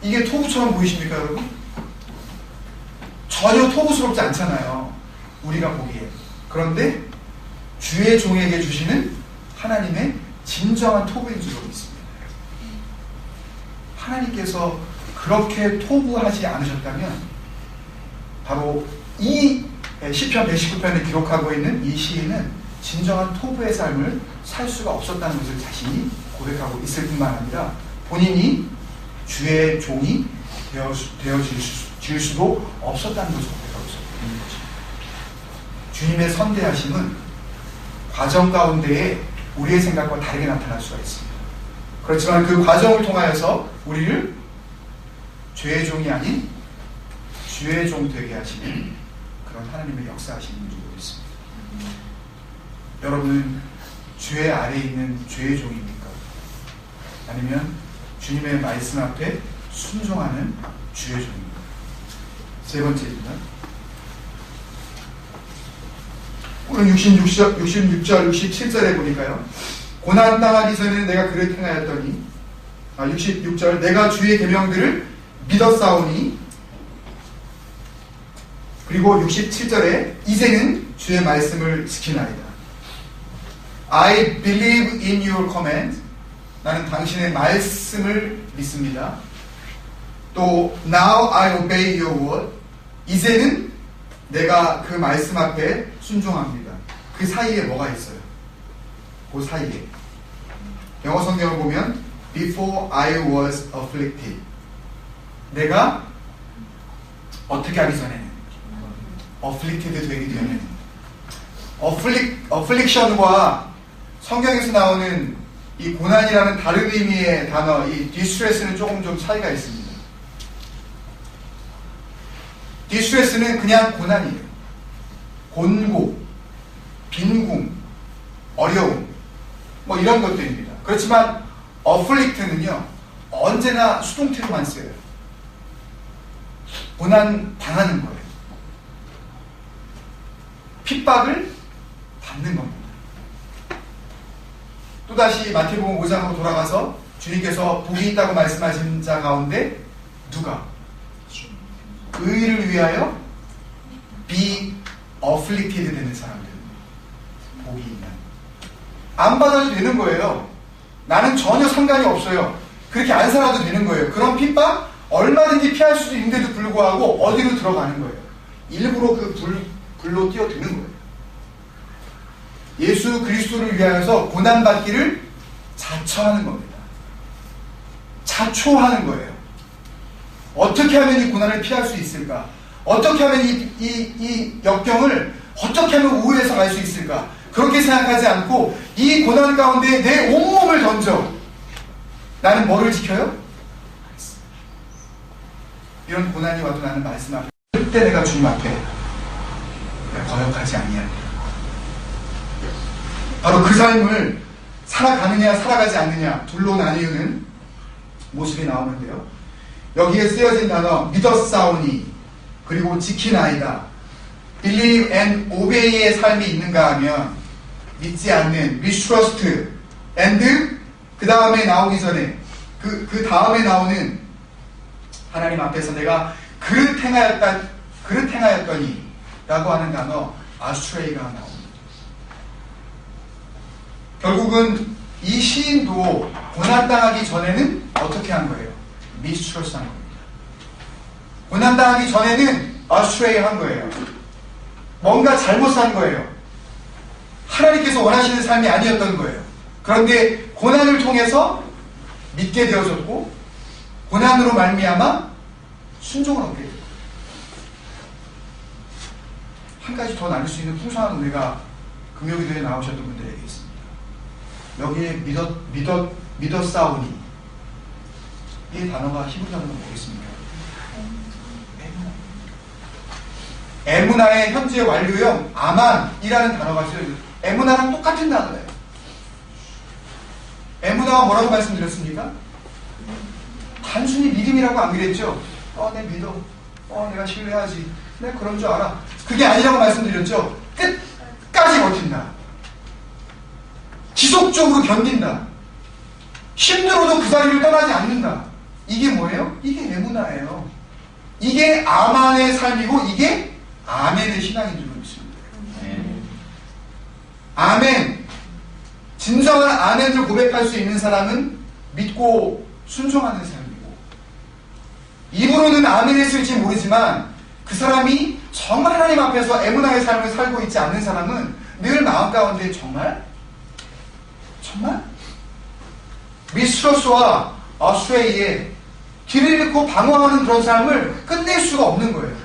이게 토부처럼 보이십니까, 여러분? 전혀 토부스럽지 않잖아요, 우리가 보기에. 그런데 주의 종에게 주시는 하나님의 진정한 토부인 줄로 믿습니다. 하나님께서 그렇게 토부하지 않으셨다면 바로 이 시편 119편에 기록하고 있는 이 시인은 진정한 토부의 삶을 살 수가 없었다는 것을 자신이 고백하고 있을 뿐만 아니라 본인이 주의 종이 되어질 수도 없었다는 것을 고백하고 있는 것입니다. 주님의 선대하심은 과정 가운데에 우리의 생각과 다르게 나타날 수가 있습니다. 그렇지만 그 과정을 통하여서 우리를 죄의 종이 아닌 주의 종 되게 하시는 그런 하나님의 역사하시는 줄로 있습니다. 여러분은 주의 아래에 있는 죄의 종입니까? 아니면 주님의 말씀 앞에 순종하는 주의 종입니까? 세 번째입니다. 오늘 66절, 67절에 보니까요. 고난 당하기 전에 내가 그를 행하였더니 66절 내가 주의 계명들을 믿었사오니, 그리고 67절에 이제는 주의 말씀을 지키나이다. I believe in your command. 나는 당신의 말씀을 믿습니다. 또 Now I obey your word. 이제는 내가 그 말씀 앞에 순종합니다. 그 사이에 뭐가 있어요? 그 사이에 영어 성경을 보면 Before I was afflicted. 내가 어떻게 하기 전에는, afflicted 되기 전에는. affliction과 성경에서 나오는 이 고난이라는 다른 의미의 단어, 이 distress는 조금 좀 차이가 있습니다. distress는 그냥 고난이에요. 곤고, 빈궁, 어려움, 뭐 이런 것들입니다. 그렇지만 afflict는요, 언제나 수동태로만 쓰여요. 고난 당하는 거예요. 핍박을 받는 겁니다. 또다시 마태복음 5장으로 돌아가서 주님께서 복이 있다고 말씀하신 자 가운데 누가 의를 위하여 be afflicted 되는 사람들, 복이 있는, 안 받아도 되는 거예요. 나는 전혀 상관이 없어요. 그렇게 안 살아도 되는 거예요. 그런 핍박 얼마든지 피할 수 있는데도 불구하고 어디로 들어가는 거예요? 일부러 그 불로 뛰어드는 거예요. 예수 그리스도를 위하여서 고난받기를 자처하는 겁니다. 자초하는 거예요. 어떻게 하면 이 고난을 피할 수 있을까? 어떻게 하면 이 역경을 어떻게 하면 우회해서 갈 수 있을까? 그렇게 생각하지 않고 이 고난 가운데 내 온몸을 던져. 나는 뭐를 지켜요? 이런 고난이 와도 나는 말씀 앞에, 그때 내가 주님 앞에 거역하지 아니하리라. 바로 그 삶을 살아가느냐 살아가지 않느냐 둘로 나뉘는 모습이 나오는데요. 여기에 쓰여진 단어 믿었사오니, 그리고 지키나이다, believe and obey의 삶이 있는가 하면 믿지 않는 mistrust and 그 다음에 나오기 전에 그 다음에 나오는 하나님 앞에서 내가 그릇 행하였더니 라고 하는 단어 아스트레이가 나옵니다. 결국은 이 시인도 고난당하기 전에는 어떻게 한 거예요? 미스트러스 한 겁니다. 고난당하기 전에는 아스트레이 한 거예요. 뭔가 잘못 산 거예요. 하나님께서 원하시는 삶이 아니었던 거예요. 그런데 고난을 통해서 믿게 되어졌고 고난으로 말미암아 순종을 얻게 돼요. 한 가지 더 나눌 수 있는 풍성한 은혜가 금요기도에 나오셨던 분들에게 있습니다. 여기에 믿었사오니, 이 단어가 히브리 단어가 뭐겠습니까? 에무나의 현재 완료형 아만이라는 단어가 쓰여져요. 에무나랑 똑같은 단어예요. 에무나가 뭐라고 말씀드렸습니까? 단순히 믿음이라고 안 그랬죠? 내 믿어. 내가 신뢰하지. 내가 그런 줄 알아. 그게 아니라고 말씀드렸죠? 끝까지 버틴다. 지속적으로 견딘다. 힘들어도 그 자리를 떠나지 않는다. 이게 뭐예요? 이게 에무나예요. 이게 아만의 삶이고 이게 아멘의 신앙인 줄 믿습니다. 아멘. 진정한 아멘을 고백할 수 있는 사람은 믿고 순종하는 사람이고, 입으로는 아멘 했을지 모르지만 그 사람이 정말 하나님 앞에서 에무나의 삶을 살고 있지 않는 사람은 늘 마음 가운데 정말 미스트러스와 아스트레이의 길을 잃고 방황하는 그런 삶을 끝낼 수가 없는 거예요.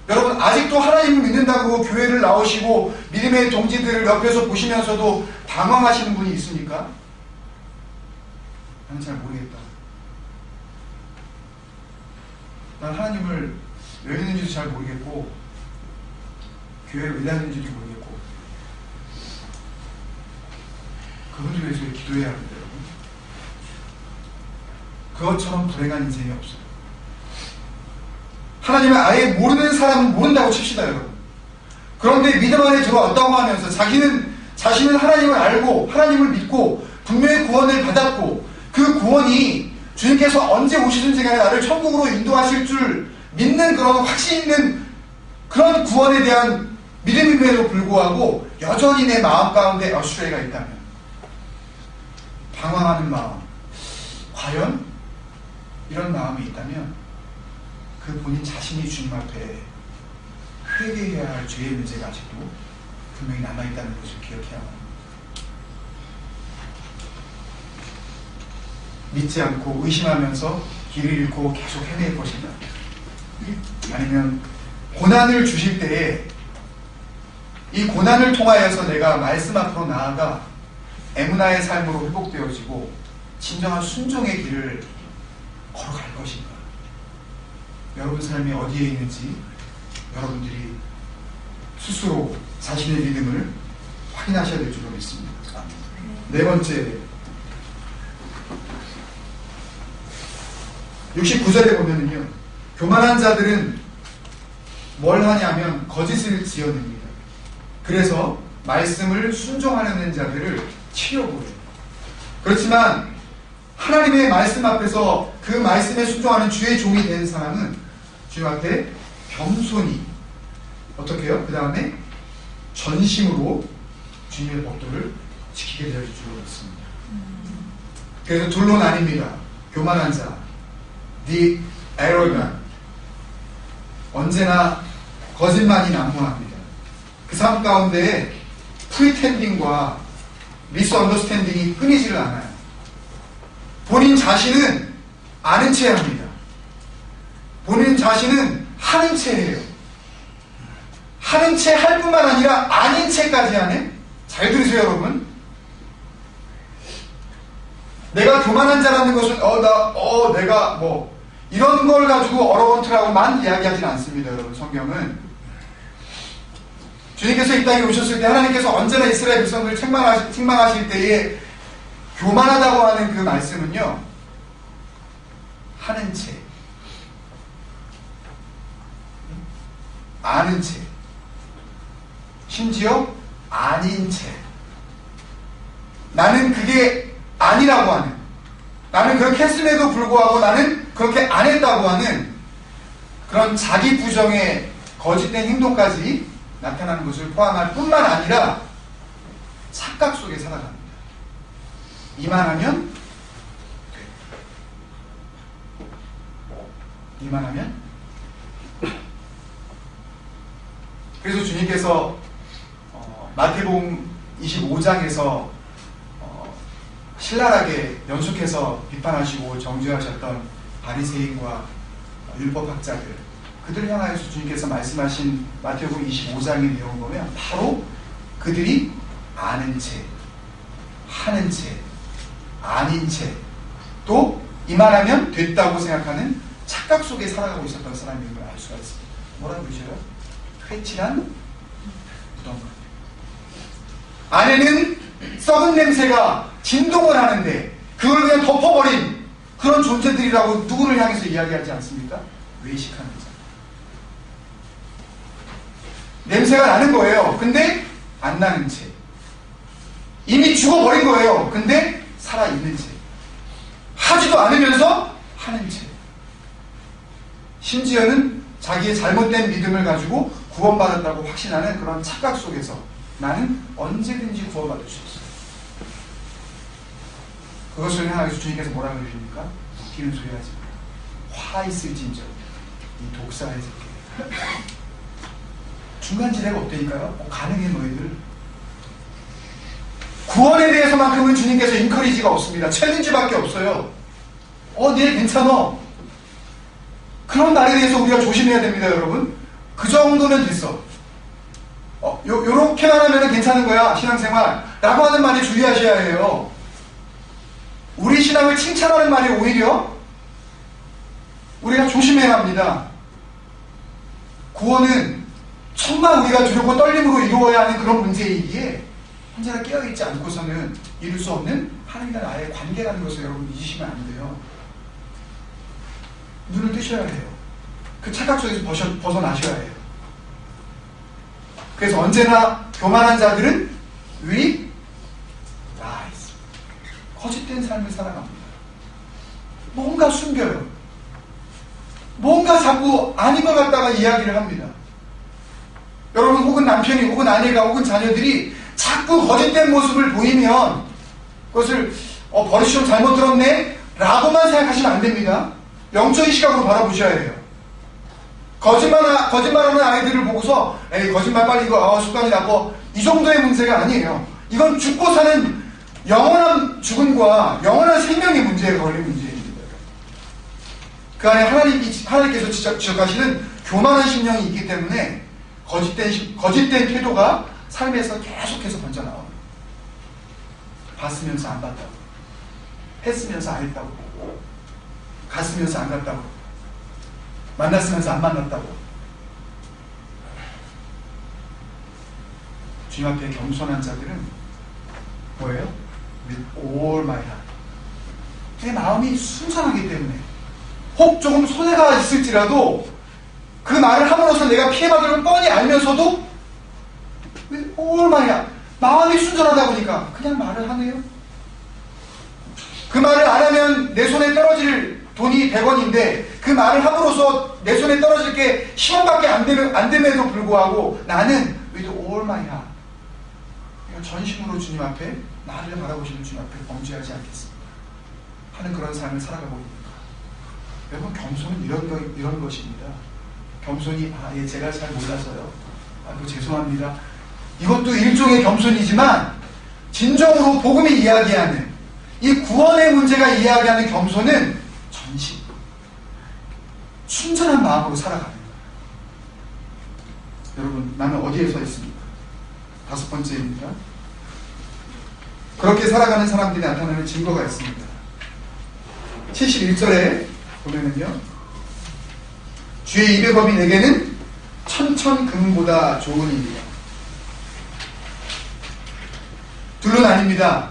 여러분, 아직도 하나님을 믿는다고 교회를 나오시고 믿음의 동지들을 옆에서 보시면서도 방황하시는 분이 있습니까? 나는 잘 모르겠다. 난 하나님을 왜 믿는지도 잘 모르겠고 교회를 왜 다니는지도 모르겠고, 그분들 위해서 기도해야 합니다. 여러분, 그것처럼 불행한 인생이 없어요. 하나님을 아예 모르는 사람은 모른다고 칩시다, 여러분. 그런데 믿음 안에 들어왔다고 하면서 자신은 하나님을 알고 하나님을 믿고 분명히 구원을 받았고 그 구원이 주님께서 언제 오시든지 간에 나를 천국으로 인도하실 줄 믿는 그런 확신 있는 그런 구원에 대한 믿음임에도 불구하고 여전히 내 마음 가운데 어슈레가 있다면, 방황하는 마음, 과연 이런 마음이 있다면 그 본인 자신이 주님 앞에 회개해야 할 죄의 문제가 아직도 분명히 남아있다는 것을 기억해야 합니다. 믿지 않고 의심하면서 길을 잃고 계속 헤맬 것인가? 아니면 고난을 주실 때에 이 고난을 통하여서 내가 말씀 앞으로 나아가 에무나의 삶으로 회복되어지고 진정한 순종의 길을 걸어갈 것인가? 여러분 삶이 어디에 있는지 여러분들이 스스로 자신의 믿음을 확인하셔야 될 줄로 믿습니다. 네 번째, 69절에 보면은요, 교만한 자들은 뭘 하냐면 거짓을 지어냅니다. 그래서 말씀을 순종하려는 자들을 치려고 해요. 그렇지만 하나님의 말씀 앞에서 그 말씀에 순종하는 주의 종이 된 사람은 주님 앞에 겸손히, 어떻게 해요? 그 다음에 전심으로 주님의 법도를 지키게 되어질 줄로 믿습니다. 그래서 둘로 나뉩니다. 교만한 자, the arrogant, 언제나 거짓말이 난무합니다. 그 삶 가운데 프리텐딩과 미스언더스탠딩이 끊이지를 않아요. 본인 자신은 아는 채 합니다. 본인 자신은 하는 채 해요. 하는 채 할 뿐만 아니라 아닌 채까지 하네? 잘 들으세요, 여러분. 내가 교만한 자라는 것은 내가 이런 걸 가지고 얼어번트라고만 이야기하진 않습니다, 여러분. 성경은 주님께서 이 땅에 오셨을 때 하나님께서 언제나 이스라엘 백성들을 책망하실 때에 교만하다고 하는 그 말씀은요, 하는 채, 아는 채, 심지어 아닌 채, 나는 그게 아니라고 하는, 나는 그렇게 했음에도 불구하고 나는 그렇게 안 했다고 하는 그런 자기 부정의 거짓된 행동까지 나타나는 것을 포함할 뿐만 아니라 착각 속에 살아갑니다. 이만하면 돼. 이만하면. 그래서 주님께서 마태복음 25장에서 신랄하게 연속해서 비판하시고 정죄하셨던 바리새인과 율법학자들, 그들을 향하여서 주님께서 말씀하신 마태복음 25장의 내용을 보면 바로 그들이 아는 채, 하는 채, 아닌 채, 또 이만하면 됐다고 생각하는 착각 속에 살아가고 있었던 사람인 걸 알 수가 있습니다. 뭐라고 그러셔요? 회칠한 무덤. 안에는 썩은 냄새가 진동을 하는데 그걸 그냥 덮어버린 그런 존재들이라고 누구를 향해서 이야기하지 않습니까? 외식하는 자. 냄새가 나는 거예요. 근데 안 나는 채. 이미 죽어버린 거예요. 근데 살아있는 채. 하지도 않으면서 하는 채. 심지어는 자기의 잘못된 믿음을 가지고 구원받았다고 확신하는 그런 착각 속에서 나는 언제든지 구원받을 수 있어요. 그것을 향해서 주님께서 뭐라고 그러십니까? 웃기는 소리 하지 마. 화 있을진저 이 독사의 새끼. 중간지대가 없다니까요. 가능해 너희들. 구원에 대해서만큼은 주님께서 인커리지가 없습니다. 챌린지밖에 없어요. 네 괜찮아. 그런 말에 대해서 우리가 조심해야 됩니다, 여러분. 그 정도는 됐어. 요렇게만 하면 괜찮은 거야, 신앙생활. 라고 하는 말에 주의하셔야 해요. 우리 신앙을 칭찬하는 말이 오히려 우리가 조심해야 합니다. 구원은 정말 우리가 두렵고 떨림으로 이루어야 하는 그런 문제이기에 혼자 깨어있지 않고서는 이룰 수 없는 하나님과 나의 관계라는 것을 여러분 잊으시면 안 돼요. 눈을 뜨셔야 해요. 그 착각 속에서 벗어나셔야 해요. 그래서 언제나 교만한 자들은 lies, 거짓된 삶을 살아갑니다. 뭔가 숨겨요. 뭔가 자꾸 아닌 것 같다가 이야기를 합니다. 여러분, 혹은 남편이, 혹은 아내가, 혹은 자녀들이 자꾸 거짓된 모습을 보이면 그것을 버릇이 좀 잘못 들었네? 라고만 생각하시면 안 됩니다. 영적인 시각으로 바라보셔야 해요. 거짓말하는 아이들을 보고서 에이, 거짓말 빨리 이거 습관이 나빠, 이 정도의 문제가 아니에요. 이건 죽고 사는 영원한 죽음과 영원한 생명의 문제에 걸린 문제입니다. 그 안에 하나님께서 지적하시는 교만한 심령이 있기 때문에 거짓된 태도가 삶에서 계속해서 번져나옵니다. 봤으면서 안 봤다고, 했으면서 안 했다고, 갔으면서 안 갔다고, 만났으면서 안 만났다고. 주님 앞에 겸손한 자들은 뭐예요? With all my heart. 내 마음이 순전하기 때문에 혹 조금 손해가 있을지라도 그 말을 함으로써 내가 피해받을 걸 뻔히 알면서도 with all my heart, 마음이 순전하다 보니까 그냥 말을 하네요. 그 말을 안 하면 내 손에 떨어질 돈이 100원인데 그 말을 함으로써 내 손에 떨어질 게 10원밖에 안 됨에도 불구하고 나는 with all my heart, 전심으로 주님 앞에, 나를 바라보시는 주님 앞에 범죄하지 않겠습니다 하는 그런 삶을 살아가고 있는 거예요. 여러분, 겸손은 이런 것입니다. 겸손이 예, 제가 잘 몰라서요, 죄송합니다, 이것도 일종의 겸손이지만 진정으로 복음이 이야기하는 이 구원의 문제가 이야기하는 겸손은 전심, 순전한 마음으로 살아가는 거예요. 여러분, 나는 어디에 서 있습니까? 5번째입니다. 그렇게 살아가는 사람들이 나타나는 증거가 있습니다. 71절에 보면은요, 주의 입의 법이 내게는 천천금보다 좋은 일이다. 둘로 나뉩니다.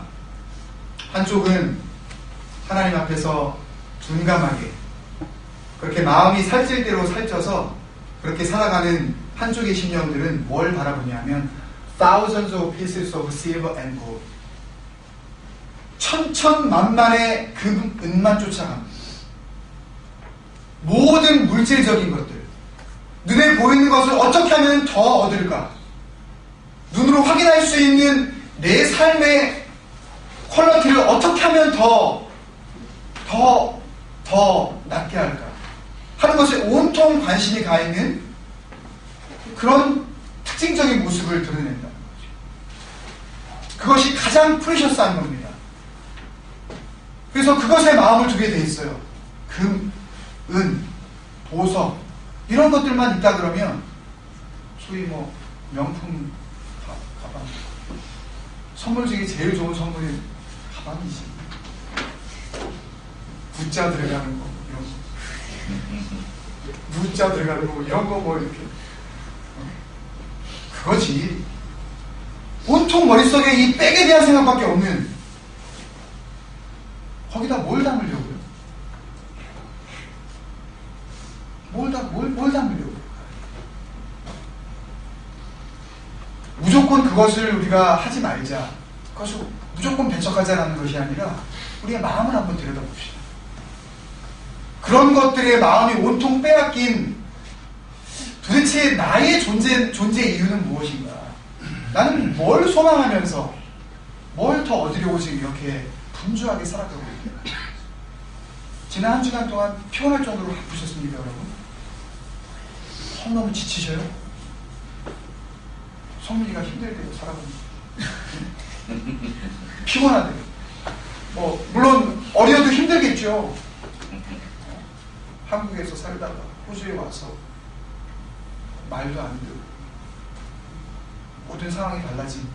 한쪽은 하나님 앞에서 둔감하게 그렇게 마음이 살찔 대로 살쪄서 그렇게 살아가는 한쪽의 심령들은 뭘 바라보냐면 thousands of pieces of silver and gold, 천천만만의 금, 은만 쫓아갑니다. 모든 물질적인 것들, 눈에 보이는 것을 어떻게 하면 더 얻을까, 눈으로 확인할 수 있는 내 삶의 퀄리티를 어떻게 하면 더 낮게 할까 하는 것에 온통 관심이 가 있는 그런 특징적인 모습을 드러낸다는 거죠. 그것이 가장 프리셔스한 겁니다. 그래서 그것에 마음을 두게 돼 있어요. 금, 은, 보석 이런 것들만 있다 그러면 소위 명품 가방, 선물 중에 제일 좋은 선물이 가방이지. 부자 들어가는 거, 이런 거, 무자 들어가는 거, 이런 거 이렇게, 그거지. 온통 머릿속에 이 백에 대한 생각밖에 없는, 거기다 뭘 담으려고요? 뭘 담으려고요? 무조건 그것을 우리가 하지 말자, 그것을 무조건 배척하자라는 것이 아니라 우리의 마음을 한번 들여다봅시다. 그런 것들의 마음이 온통 빼앗긴, 도대체 나의 존재 이유는 무엇인가? 나는 뭘 소망하면서 뭘 더 얻으려고 지금 이렇게 분주하게 살아가고 있는가? 지난 한 주간 동안 피곤할 정도로 바쁘셨습니까, 여러분? 너무 지치셔요? 성민이가 힘들대요, 살아보니까. 피곤하대요. 물론 어려도 힘들겠죠. 한국에서 살다가 호주에 와서 말도 안 되고 모든 상황이 달라진,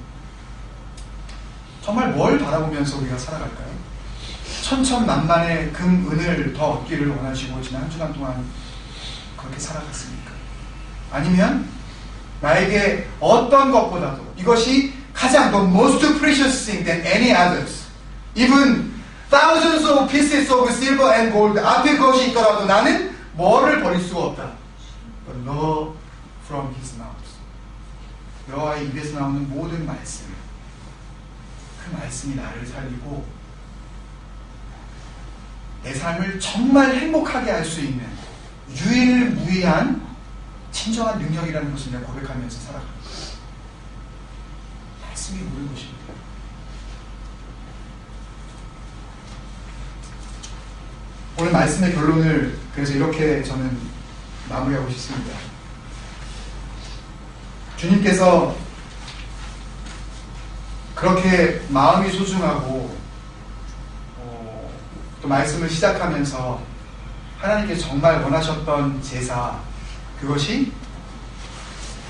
정말 뭘 바라보면서 우리가 살아갈까요? 천천만만의 금, 은을 더 얻기를 원하시고 지난 한 주간 동안 그렇게 살아갔습니까? 아니면 나에게 어떤 것보다도 이것이 가장 the most precious thing than any others, even thousands of pieces of silver and gold, 앞에 그것이 있더라도 나는 뭐를 버릴 수가 없다. The law from his mouth, 여호와의 입에서 나오는 모든 말씀, 그 말씀이 나를 살리고 내 삶을 정말 행복하게 할 수 있는 유일무이한 진정한 능력이라는 것을 내가 고백하면서 살아가는 거예요. 말씀이 모든 것입니다. 오늘 말씀의 결론을 그래서 이렇게 저는 마무리하고 싶습니다. 주님께서 그렇게 마음이 소중하고 또 말씀을 시작하면서 하나님께 정말 원하셨던 제사, 그것이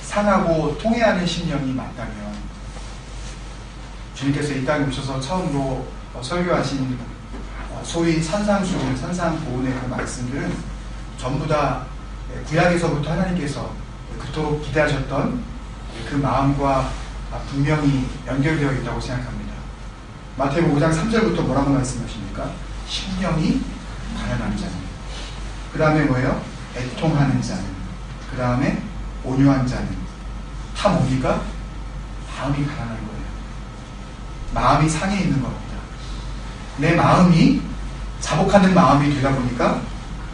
상하고 통회하는 심령이 맞다면 주님께서 이 땅에 오셔서 처음으로 설교하신 소위 산상수훈, 산상보훈의 그 말씀들은 전부 다 구약에서부터 하나님께서 그토록 기대하셨던 그 마음과 분명히 연결되어 있다고 생각합니다. 마태복음 5장 3절부터 뭐라고 말씀하십니까? 심령이 가난한 자는, 그 다음에 뭐예요? 애통하는 자는, 그 다음에 온유한 자는, 다 뭡니까? 마음이 가난한 거예요. 마음이 상해 있는 겁니다. 내 마음이 자복하는 마음이 되다 보니까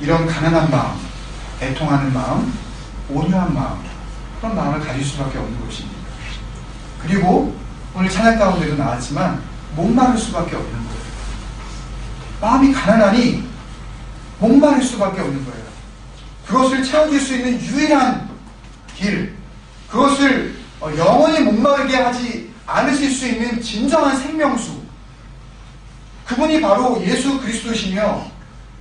이런 가난한 마음, 애통하는 마음, 온유한 마음, 그런 마음을 가질 수밖에 없는 것입니다. 그리고 오늘 찬양 가운데도 나왔지만 목마를 수밖에 없는 거예요. 마음이 가난하니 목마를 수밖에 없는 거예요. 그것을 채워줄 수 있는 유일한 길, 그것을 영원히 목마르게 하지 않으실 수 있는 진정한 생명수, 그분이 바로 예수 그리스도시며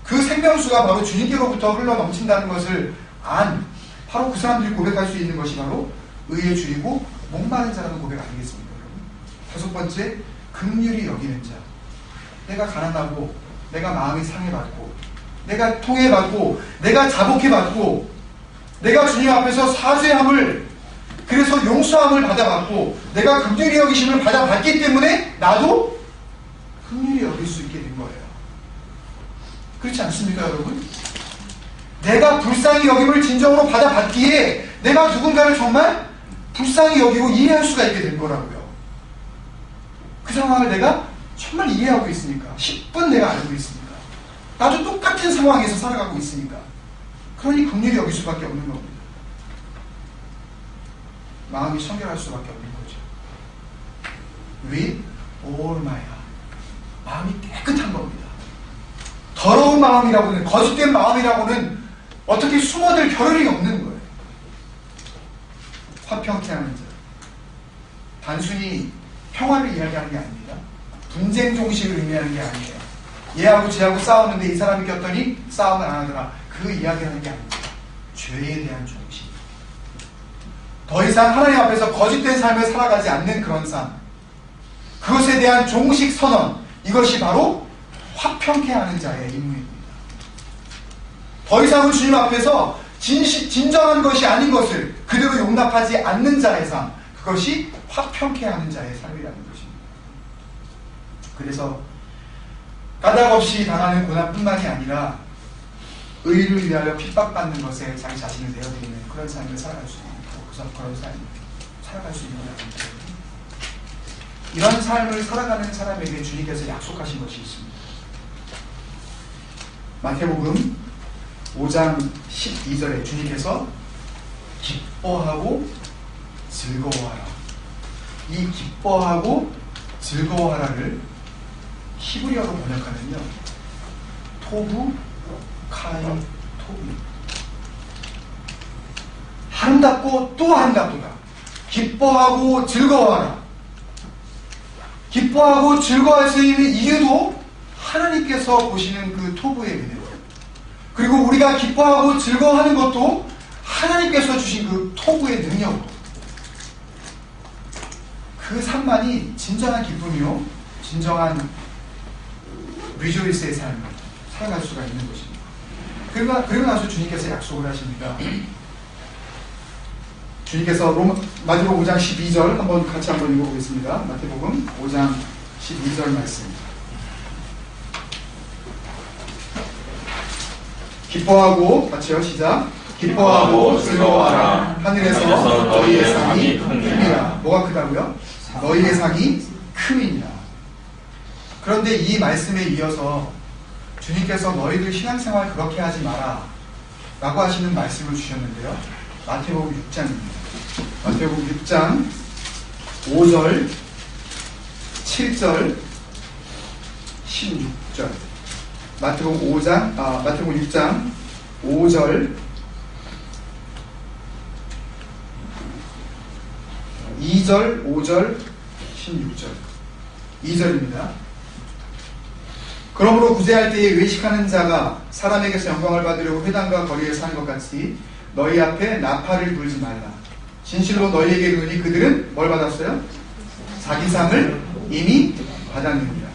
그 생명수가 바로 주님께로부터 흘러 넘친다는 것을 바로 그 사람들이 고백할 수 있는 것이 바로 의의 주이고 목마른 자라는 고백 아니겠습니까? 다섯 번째, 긍휼히 여기는 자. 내가 가난하고 내가 마음이 상해받고 내가 통해받고 내가 자복해받고 내가 주님 앞에서 사죄함을, 그래서 용서함을 받아받고 내가 긍휼히 여기심을 받아받기 때문에 나도 긍휼히 여길 수 있게 된 거예요. 그렇지 않습니까, 여러분? 내가 불쌍히 여김을 진정으로 받아받기에 내가 누군가를 정말 불쌍히 여기고 이해할 수가 있게 된 거라고요. 그 상황을 내가 정말 이해하고 있으니까, 10분 내가 알고 있으니까, 나도 똑같은 상황에서 살아가고 있으니까, 그러니 긍휼히 여길 수밖에 없는 겁니다. 마음이 청결할 수밖에 없는 거죠. With all my heart. 마음이 깨끗한 겁니다. 더러운 마음이라고는, 거짓된 마음이라고는 어떻게 숨어들 겨를이 없는 거예요. 화평케 하는 자. 단순히 평화를 이야기하는 게 아닙니다. 분쟁 종식을 의미하는 게 아니에요. 얘하고 쟤하고 싸우는데 이 사람이 꼈더니 싸움을 안 하더라, 그 이야기하는 게 아닙니다. 죄에 대한 종식. 더 이상 하나님 앞에서 거짓된 삶을 살아가지 않는 그런 삶, 그것에 대한 종식 선언, 이것이 바로 화평케 하는 자의 임무입니다. 더 이상은 주님 앞에서 진정한 것이 아닌 것을 그대로 용납하지 않는 자의 삶, 그것이 화평케 하는 자의 삶이라는 것입니다. 그래서 까닭없이 당하는 고난뿐만이 아니라 의를 위하여 핍박받는 것에 자기 자신을 내어드리는 그런 삶을 살아갈 수 있는, 그런 삶을 살아갈 수 있는 것입니다. 이런 삶을 살아가는 사람에게 주님께서 약속하신 것이 있습니다. 마태복음 5장 12절에 주님께서 기뻐하고 즐거워하라. 이 기뻐하고 즐거워하라를 히브리어로 번역하면요, 토부 카이 토부. 아름답고 또 아름답도다. 기뻐하고 즐거워하라. 기뻐하고 즐거워할 수 있는 이유도 하나님께서 보시는 그 토부의 은혜로, 그리고 우리가 기뻐하고 즐거워하는 것도 하나님께서 주신 그 토부의 능력으로, 그 삶만이 진정한 기쁨이요, 진정한 리조이스의 삶을 살아갈 수가 있는 것입니다. 그리고 나서 주님께서 약속을 하십니다. 주님께서 마태복음 5장 12절 같이 한번 읽어보겠습니다. 마태복음 5장 12절 말씀. 기뻐하고, 같이요, 시작. 기뻐하고 즐거워하라. 하늘에서 너희의 상이 큼이라. 뭐가 크다고요? 너희의 상이 큼이니라. 그런데 이 말씀에 이어서 주님께서 너희들 신앙생활 그렇게 하지 마라 라고 하시는 말씀을 주셨는데요. 마태복음 6장입니다. 마태복음 6장 5절, 7절, 16절. 마태복음 6장 5절, 2절, 5절, 16절. 2절입니다. 그러므로 구제할 때에 외식하는 자가 사람에게서 영광을 받으려고 회당과 거리에 사는 것 같이 너희 앞에 나팔을 불지 말라. 진실로 너희에게 이르노니 그들은 뭘 받았어요? 자기 상을 이미 받았느니라.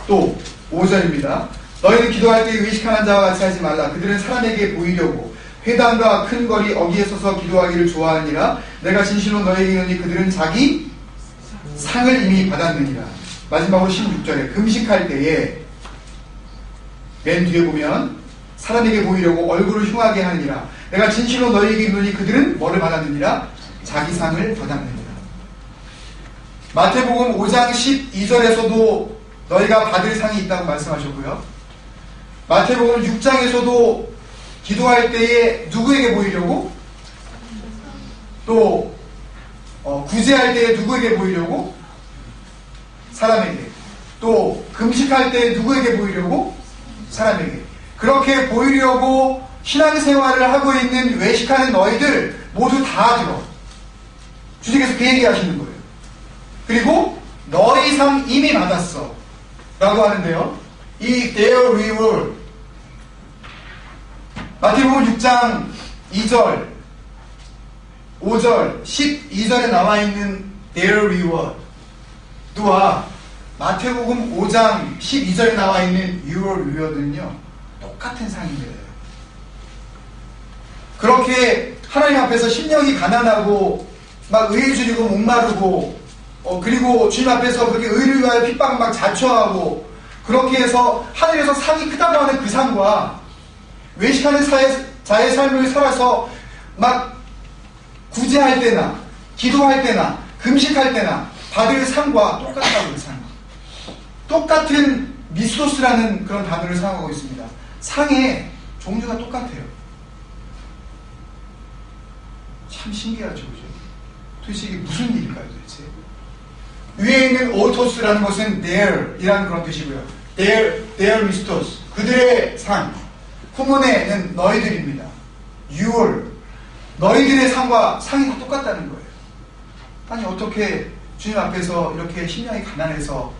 또 5절입니다. 너희는 기도할 때에 외식하는 자와 같이 하지 말라. 그들은 사람에게 보이려고 회당과 큰 거리 어귀에 서서 기도하기를 좋아하니라. 내가 진실로 너희에게 이르노니 그들은 자기 상을 이미 받았느니라. 마지막으로 16절에 금식할 때에 맨 뒤에 보면 사람에게 보이려고 얼굴을 흉하게 하느니라. 내가 진실로 너희에게 이르노니 그들은 뭐를 받았느니라? 자기 상을 받았느니라. 마태복음 5장 12절에서도 너희가 받을 상이 있다고 말씀하셨고요. 마태복음 6장에서도 기도할 때에 누구에게 보이려고? 또 구제할 때에 누구에게 보이려고? 사람에게. 또 금식할 때에 누구에게 보이려고? 사람에게. 그렇게 보이려고 신앙생활을 하고 있는 외식하는 너희들 모두 다 들어. 주님께서 그 얘기하시는 거예요. 그리고 너희 상 이미 받았어 라고 하는데요. 이 their reward, 마태복음 6장 2절, 5절, 12절에 나와 있는 their reward 와 마태복음 5장 12절에 나와 있는 your reward는요 똑같은 상입니다. 그렇게 하나님 앞에서 심령이 가난하고 막 의에 줄이고 목마르고 그리고 주님 앞에서 그렇게 의를 위하여 핍박 막 자초하고 그렇게 해서 하늘에서 상이 크다고 하는 그 상과 외식하는 자의 삶을 살아서 막 구제할 때나 기도할 때나 금식할 때나 받을 상과 똑같다고 그 상. 똑같은 미스도스라는 그런 단어를 사용하고 있습니다. 상의 종류가 똑같아요. 참 신기하죠, 그죠? 도대체 이게 무슨 일일까요, 도대체? 위에 있는 오토스라는 것은 their이라는 그런 뜻이고요. their mistos, 그들의 상. 후문에는 너희들입니다. your, 너희들의 상과 상이 다 똑같다는 거예요. 아니 어떻게 주님 앞에서 이렇게 심령이 가난해서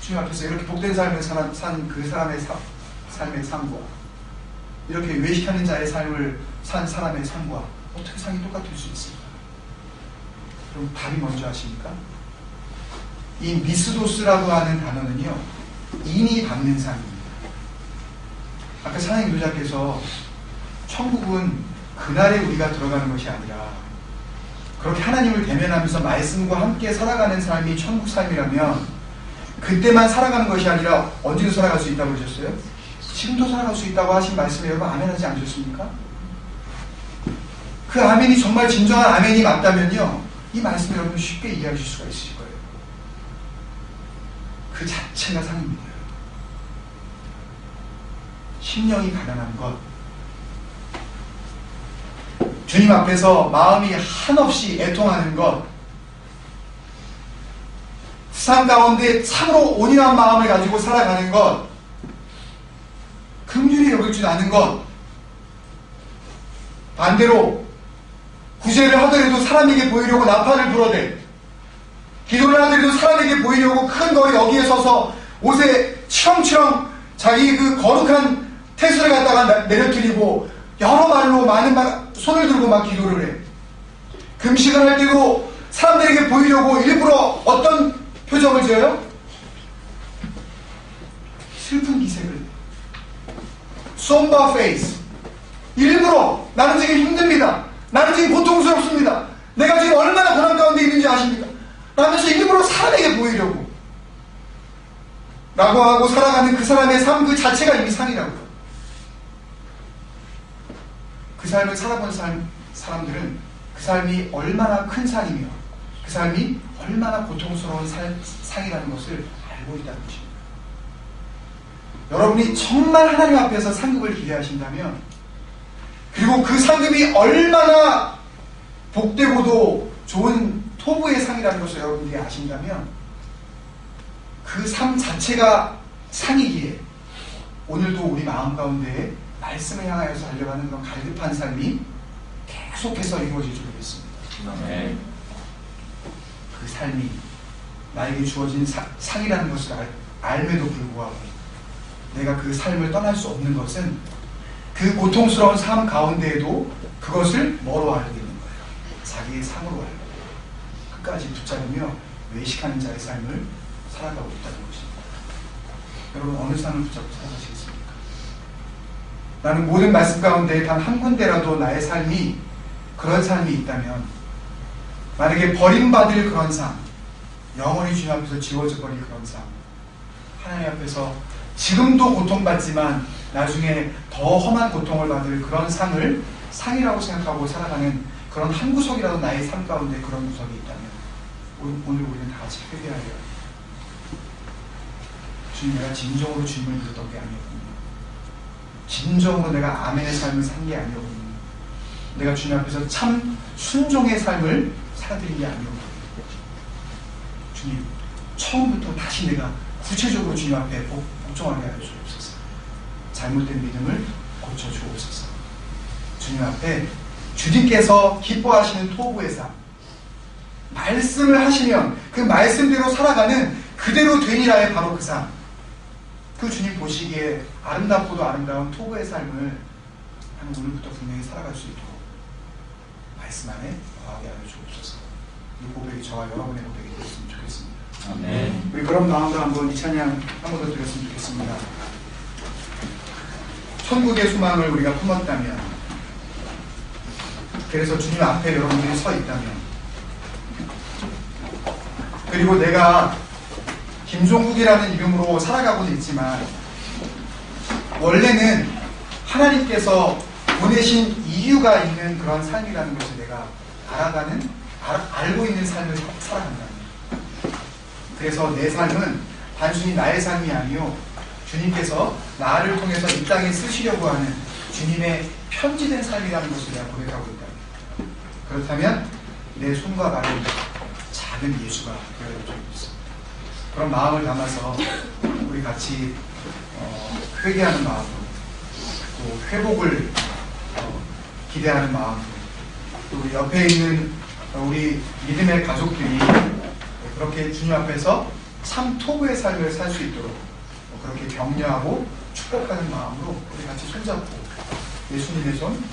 주님 앞에서 이렇게 복된 삶을 산 그 사람의 삶의 상과 이렇게 외식하는 자의 삶을 산 사람의 상과 어떻게 상이 똑같을 수 있을까? 그럼 답이 뭔지 아십니까? 이 미스도스라고 하는 단어는요 이미 받는 상입니다. 아까 사랑의 교자께서 천국은 그날에 우리가 들어가는 것이 아니라 그렇게 하나님을 대면하면서 말씀과 함께 살아가는 삶이 천국 삶이라면 그때만 살아가는 것이 아니라 언제도 살아갈 수 있다고 그러셨어요? 지금도 살아갈 수 있다고 하신 말씀에 여러분 아멘 하지 않으셨습니까? 그 아멘이 정말 진정한 아멘이 맞다면요 이 말씀을 여러분 쉽게 이해하실 수가 있으실 거예요. 그 자체가 상입니다. 심령이 가난한 것, 주님 앞에서 마음이 한없이 애통하는 것, 삶 가운데 참으로 온유한 마음을 가지고 살아가는 것, 긍휼히 여길 줄 아는 것, 반대로 구제를 하더라도 사람에게 보이려고 나팔을 불어대 기도를 하더라도 사람에게 보이려고 큰 거리 여기에 서서 옷에 치렁치렁 자기 그 거룩한 태수를 갖다가 내려뜨리고 여러 말로 많은 말 손을 들고 막 기도를 해. 금식을 할 때도 사람들에게 보이려고 일부러 어떤 표정을 지어요? 슬픈 기색을. somber face. 일부러 나는 지금 힘듭니다. 나는 지금 고통스럽습니다. 내가 지금 얼마나 고난 가운데 있는지 아십니까? 라면서 일부러 사람에게 보이려고 라고 하고 살아가는 그 사람의 삶 그 자체가 이미 상이라고요. 그 삶을 살아본 사람들은 그 삶이 얼마나 큰 상이며 그 삶이 얼마나 고통스러운 상이라는 것을 알고 있다는 것입니다. 여러분이 정말 하나님 앞에서 상급을 기대하신다면, 그리고 그 상급이 얼마나 복되고도 좋은 토부의 상이라는 것을 여러분들이 아신다면, 그 삶 자체가 상이기에 오늘도 우리 마음 가운데 말씀을 향하여서 달려가는 그런 갈급한 삶이 계속해서 이루어질 줄 믿습니다. 그 삶이 나에게 주어진 상이라는 것을 알매도 불구하고 내가 그 삶을 떠날 수 없는 것은 그 고통스러운 삶 가운데에도 그것을 뭐로 알고 있는 거예요? 자기의 상으로 알고 끝까지 붙잡으며 외식하는 자의 삶을 살아가고 있다는 것입니다. 여러분, 어느 상을 붙잡고 살아가시겠습니까? 나는 모든 말씀 가운데 단 한 군데라도 나의 삶이 그런 삶이 있다면, 만약에 버림받을 그런 삶, 영원히 주님 앞에서 지워져 버릴 그런 삶, 하나님 앞에서 지금도 고통받지만 나중에 더 험한 고통을 받을 그런 상을 상이라고 생각하고 살아가는 그런 한 구석이라도 나의 삶 가운데 그런 구석이 있다면, 오늘 우리는 다 같이 회개하여 해요. 주님, 내가 진정으로 주님을 믿었던 게 아니었군요. 진정으로 내가 아멘의 삶을 산 게 아니었군요. 내가 주님 앞에서 참 순종의 삶을 살아드린 게 아니었군요. 주님, 처음부터 다시 내가 구체적으로 주님 앞에 복종하게 하여 주옵소서. 잘못된 믿음을 고쳐 주옵소서. 주님 앞에 주님께서 기뻐하시는 토부의 삶, 말씀을 하시면 그 말씀대로 살아가는 그대로 되니라의 바로 그 삶, 그 주님 보시기에 아름답고도 아름다운 토부의 삶을 한 오늘부터 분명히 살아갈 수 있도록 말씀 안에 거하게 하여 주옵소서. 이 고백이 저와 여러분의 고백이 되었으면 좋겠습니다. 아멘. 우리 그런 마음으로 한번 이 찬양 한 번 더 드렸으면 좋겠습니다. 천국의 소망을 우리가 품었다면, 그래서 주님 앞에 여러분들이 서 있다면, 그리고 내가 김종국이라는 이름으로 살아가고는 있지만 원래는 하나님께서 보내신 이유가 있는 그런 삶이라는 것을 내가 알고 있는 삶을 살아간다면, 그래서 내 삶은 단순히 나의 삶이 아니요 주님께서 나를 통해서 이 땅에 쓰시려고 하는 주님의 편지된 삶이라는 것을 내가 고백하고 있다. 그렇다면 내 손과 발은 작은 예수가 되어야 되겠습니다. 그런 마음을 담아서 우리 같이 회개하는 마음으로, 또 회복을 기대하는 마음으로, 또 우리 옆에 있는 우리 믿음의 가족들이 그렇게 주님 앞에서 참 토부의 삶을 살 수 있도록 그렇게 격려하고 축복하는 마음으로 우리 같이 손잡고 예수님의 손,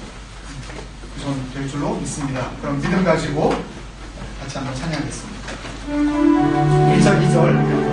그 손 될 줄로 믿습니다. 그럼 믿음 가지고 같이 한번 찬양하겠습니다. 1절, 2절